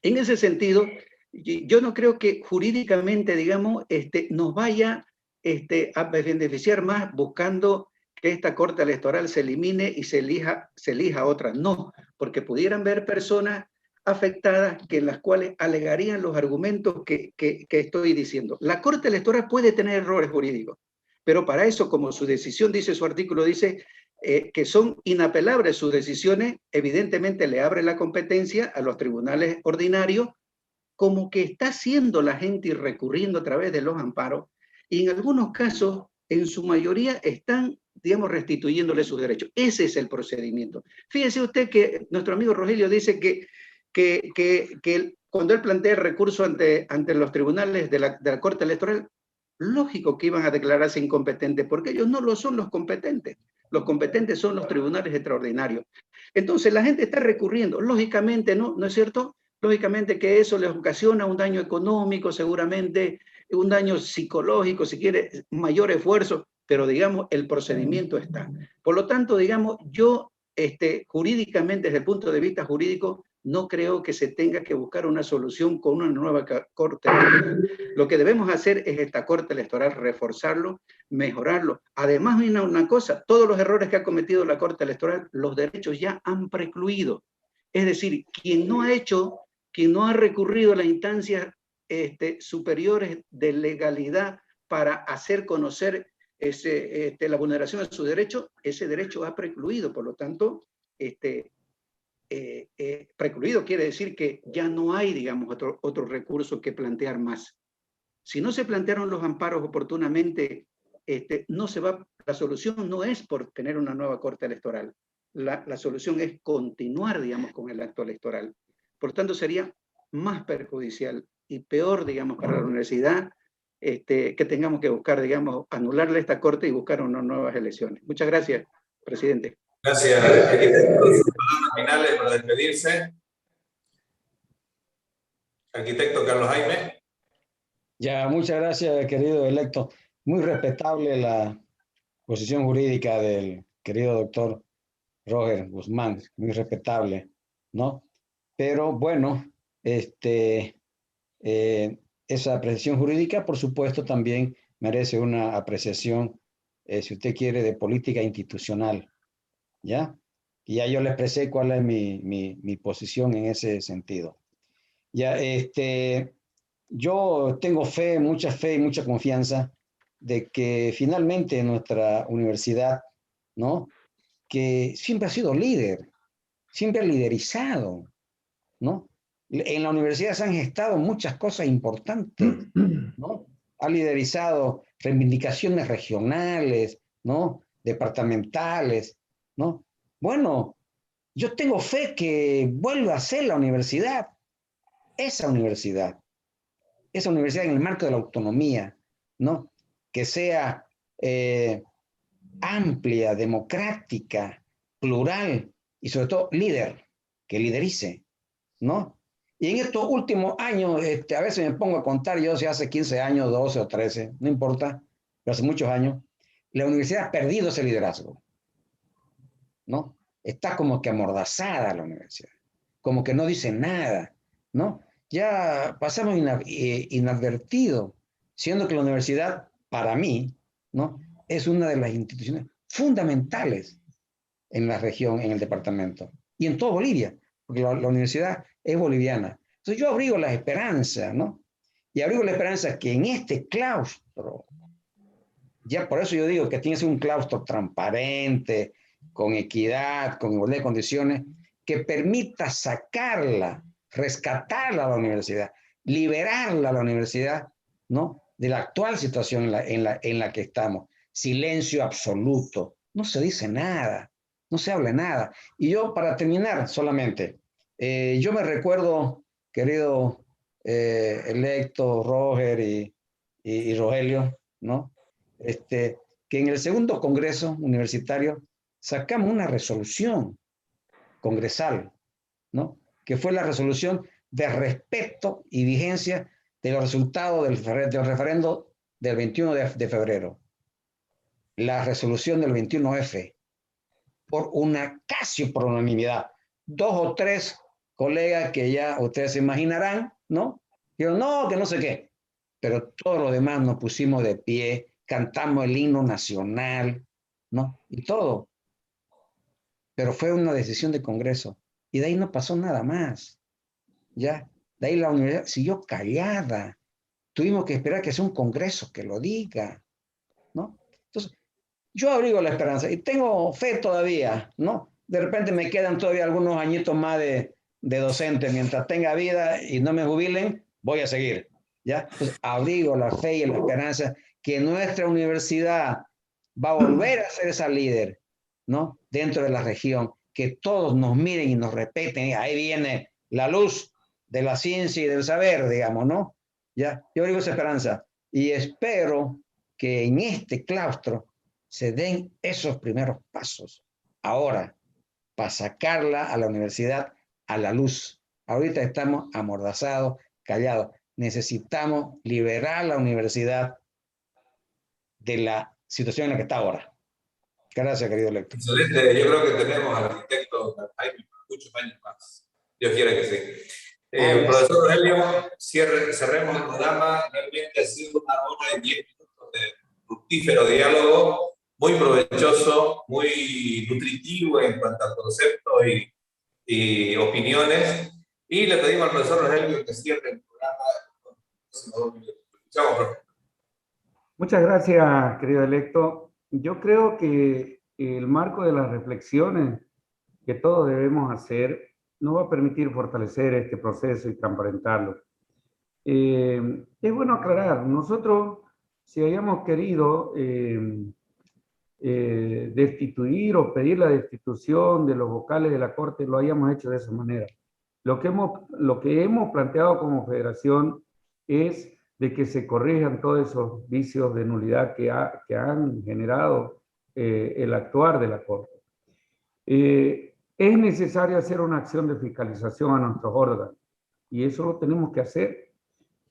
En ese sentido, yo no creo que jurídicamente, digamos, nos vaya a beneficiar más buscando que esta Corte Electoral se elimine y se elija otra. No, porque pudieran ver personas afectadas que en las cuales alegarían los argumentos que estoy diciendo. La Corte Electoral puede tener errores jurídicos, pero para eso, como su decisión dice, su artículo dice que son inapelables sus decisiones, evidentemente le abre la competencia a los tribunales ordinarios, como que está haciendo la gente y recurriendo a través de los amparos, y en algunos casos, en su mayoría, están, digamos, restituyéndole sus derechos. Ese es el procedimiento. Fíjese usted que nuestro amigo Rogelio dice que cuando él plantea el recurso ante los tribunales de la Corte Electoral, lógico que iban a declararse incompetentes, porque ellos no lo son los competentes. Los competentes son los tribunales extraordinarios. Entonces la gente está recurriendo, lógicamente, ¿no es cierto? Lógicamente que eso les ocasiona un daño económico, seguramente un daño psicológico, si quiere, mayor esfuerzo, pero digamos, el procedimiento está. Por lo tanto, digamos, yo jurídicamente, desde el punto de vista jurídico, no creo que se tenga que buscar una solución con una nueva corte electoral. Lo que debemos hacer es esta corte electoral, reforzarlo, mejorarlo. Además, una cosa, todos los errores que ha cometido la corte electoral, los derechos ya han precluido. Es decir, quien no ha recurrido a las instancias superiores de legalidad para hacer conocer la vulneración de su derecho, ese derecho ha precluido. Por lo tanto, precluido quiere decir que ya no hay, digamos, otro recurso que plantear más. Si no se plantearon los amparos oportunamente, no se va, la solución no es por tener una nueva corte electoral. La solución es continuar, digamos, con el acto electoral. Por tanto, sería más perjudicial y peor, digamos, para la universidad, que tengamos que buscar, digamos, anularle esta corte y buscar unas nuevas elecciones. Muchas gracias, presidente. Gracias, arquitecto. Sus palabras finales para despedirse. Arquitecto Carlos Jaime. Ya, muchas gracias, querido electo. Muy respetable la posición jurídica del querido doctor Roger Guzmán, muy respetable, ¿no? Pero bueno, esa apreciación jurídica, por supuesto, también merece una apreciación, si usted quiere, de política institucional, ¿ya? Y ya yo le expresé cuál es mi posición en ese sentido. Ya, yo tengo fe, mucha y mucha confianza de que finalmente nuestra universidad, ¿no? Que siempre ha sido líder, siempre ha liderizado, ¿no? En la universidad se han gestado muchas cosas importantes, ¿no? Ha liderizado reivindicaciones regionales, ¿no? Departamentales, ¿no? Bueno, yo tengo fe que vuelva a ser la universidad, esa universidad, en el marco de la autonomía, ¿no? Que sea amplia, democrática, plural y sobre todo líder, que liderice, ¿no? Y en estos últimos años, a veces me pongo a contar, yo si hace 15 años, 12 o 13, no importa, pero hace muchos años, la universidad ha perdido ese liderazgo, ¿no? Está como que amordazada la universidad, como que no dice nada, ¿no? Ya pasamos inadvertido, siendo que la universidad, para mí, ¿no? Es una de las instituciones fundamentales en la región, en el departamento y en toda Bolivia, porque la universidad es boliviana. Entonces yo abrigo la esperanza, ¿no? Y abrigo la esperanza que en este claustro, ya por eso yo digo que tiene que ser un claustro transparente, con equidad, con igualdad de condiciones, que permita sacarla, rescatarla a la universidad, liberarla a la universidad, ¿no? De la actual situación en la que estamos. Silencio absoluto, no se dice nada, no se habla nada. Y yo, para terminar solamente, yo me recuerdo, querido electo Roger y Rogelio, ¿no? Que en el segundo congreso universitario sacamos una resolución congresal, ¿no? Que fue la resolución de respeto y vigencia de los resultados del referendo del 21 de febrero. La resolución del 21F, por casi por unanimidad. 2 o 3 colegas que ya ustedes se imaginarán, ¿no? Dijeron, no, que no sé qué. Pero todos los demás nos pusimos de pie, cantamos el himno nacional, ¿no? Y todo. Pero fue una decisión de Congreso. Y de ahí no pasó nada más. ¿Ya? De ahí la universidad siguió callada. Tuvimos que esperar que sea un Congreso que lo diga, ¿no? Entonces, yo abrigo la esperanza y tengo fe todavía, ¿no? De repente me quedan todavía algunos añitos más de docente. Mientras tenga vida y no me jubilen, voy a seguir, ¿ya? Entonces, abrigo la fe y la esperanza que nuestra universidad va a volver a ser esa líder, ¿no? Dentro de la región, que todos nos miren y nos respeten. Ahí viene la luz de la ciencia y del saber, digamos, ¿no? ¿Ya? Yo abrigo esa esperanza y espero que en este claustro se den esos primeros pasos ahora para sacarla a la universidad a la luz. Ahorita estamos amordazados, callados. necesitamos liberar la universidad de la situación en la que está ahora. Gracias, querido lector. Excelente, yo creo que tenemos al arquitecto Jaime por muchos años más. Dios quiera que sí. Profesor Rogelio, cerremos el programa. Realmente ha sido una hora y 10 minutos de fructífero diálogo, muy provechoso, muy nutritivo en cuanto a conceptos y opiniones. Y le pedimos al profesor Rogelio que cierre el programa. Escuchamos, profe. Muchas gracias, querido electo. Yo creo que el marco de las reflexiones que todos debemos hacer nos va a permitir fortalecer este proceso y transparentarlo. Es bueno aclarar, nosotros, si hayamos querido destituir o pedir la destitución de los vocales de la Corte, lo hayamos hecho de esa manera. Lo que hemos planteado como federación es de que se corrijan todos esos vicios de nulidad que han generado el actuar de la Corte. Es necesario hacer una acción de fiscalización a nuestros órganos y eso lo tenemos que hacer.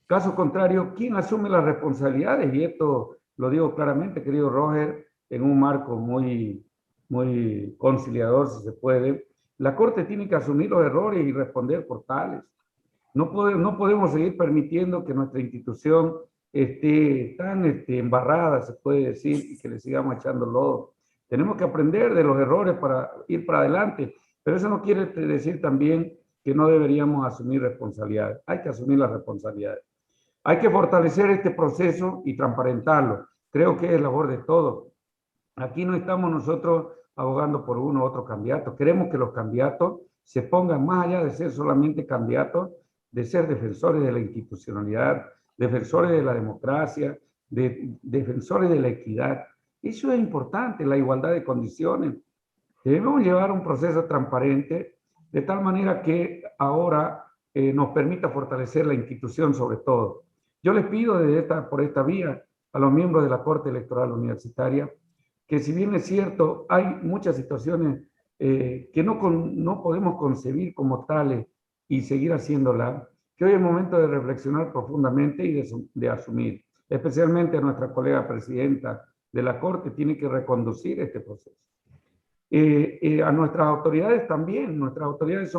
Caso contrario, ¿quién asume las responsabilidades? Y esto lo digo claramente, querido Roger, en un marco muy conciliador, si se puede. La Corte tiene que asumir los errores y responder por tales. No podemos seguir permitiendo que nuestra institución esté tan embarrada, se puede decir, y que le sigamos echando lodo. Tenemos que aprender de los errores para ir para adelante, pero eso no quiere decir también que no deberíamos asumir responsabilidades. Hay que asumir las responsabilidades. Hay que fortalecer este proceso y transparentarlo. Creo que es labor de todos. Aquí no estamos nosotros abogando por uno u otro candidato. Queremos que los candidatos se pongan más allá de ser solamente candidatos, de ser defensores de la institucionalidad, defensores de la democracia, defensores de la equidad. Eso es importante, la igualdad de condiciones. Debemos llevar un proceso transparente de tal manera que ahora nos permita fortalecer la institución sobre todo. Yo les pido por esta vía a los miembros de la Corte Electoral Universitaria que, si bien es cierto, hay muchas situaciones que no podemos concebir como tales y seguir haciéndolas, que hoy es momento de reflexionar profundamente y de asumir. Especialmente a nuestra colega presidenta de la Corte tiene que reconducir este proceso. A nuestras autoridades también, nuestras autoridades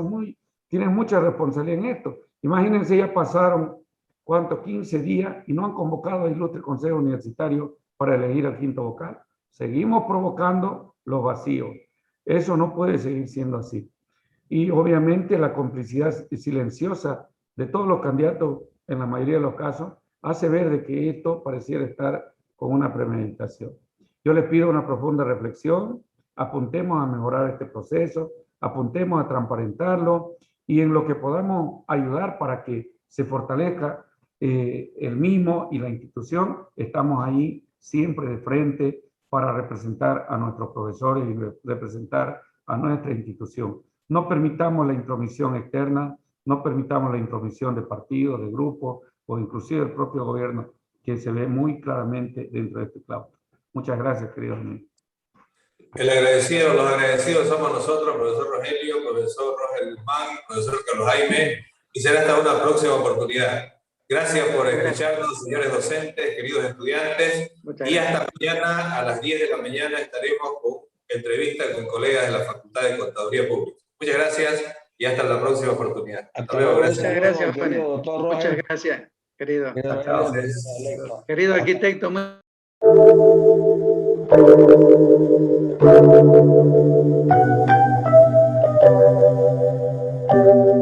tienen mucha responsabilidad en esto. Imagínense, ya pasaron, ¿cuánto? 15 días y no han convocado al ilustre Consejo Universitario para elegir al quinto vocal. Seguimos provocando los vacíos. Eso no puede seguir siendo así. Y obviamente la complicidad silenciosa de todos los candidatos, en la mayoría de los casos, hace ver de que esto pareciera estar con una premeditación. Yo les pido una profunda reflexión, apuntemos a mejorar este proceso, apuntemos a transparentarlo y en lo que podamos ayudar para que se fortalezca el mismo y la institución, estamos ahí siempre de frente para representar a nuestros profesores y representar a nuestra institución. No permitamos la intromisión externa, no permitamos la intromisión de partidos, de grupos o inclusive del propio gobierno, que se ve muy claramente dentro de este claustro. Muchas gracias, queridos amigos. Los agradecidos somos nosotros, profesor Rogelio, profesor Roger Guzmán, profesor Carlos Jaime, y será hasta una próxima oportunidad. Gracias por escucharnos, señores docentes, queridos estudiantes, y hasta mañana a las 10 de la mañana estaremos con entrevista con colegas de la Facultad de Contaduría Pública. Muchas gracias y hasta la próxima oportunidad. Hasta luego, gracias. Muchas gracias, Juan. Muchas gracias, querido. Querido arquitecto. Thank you.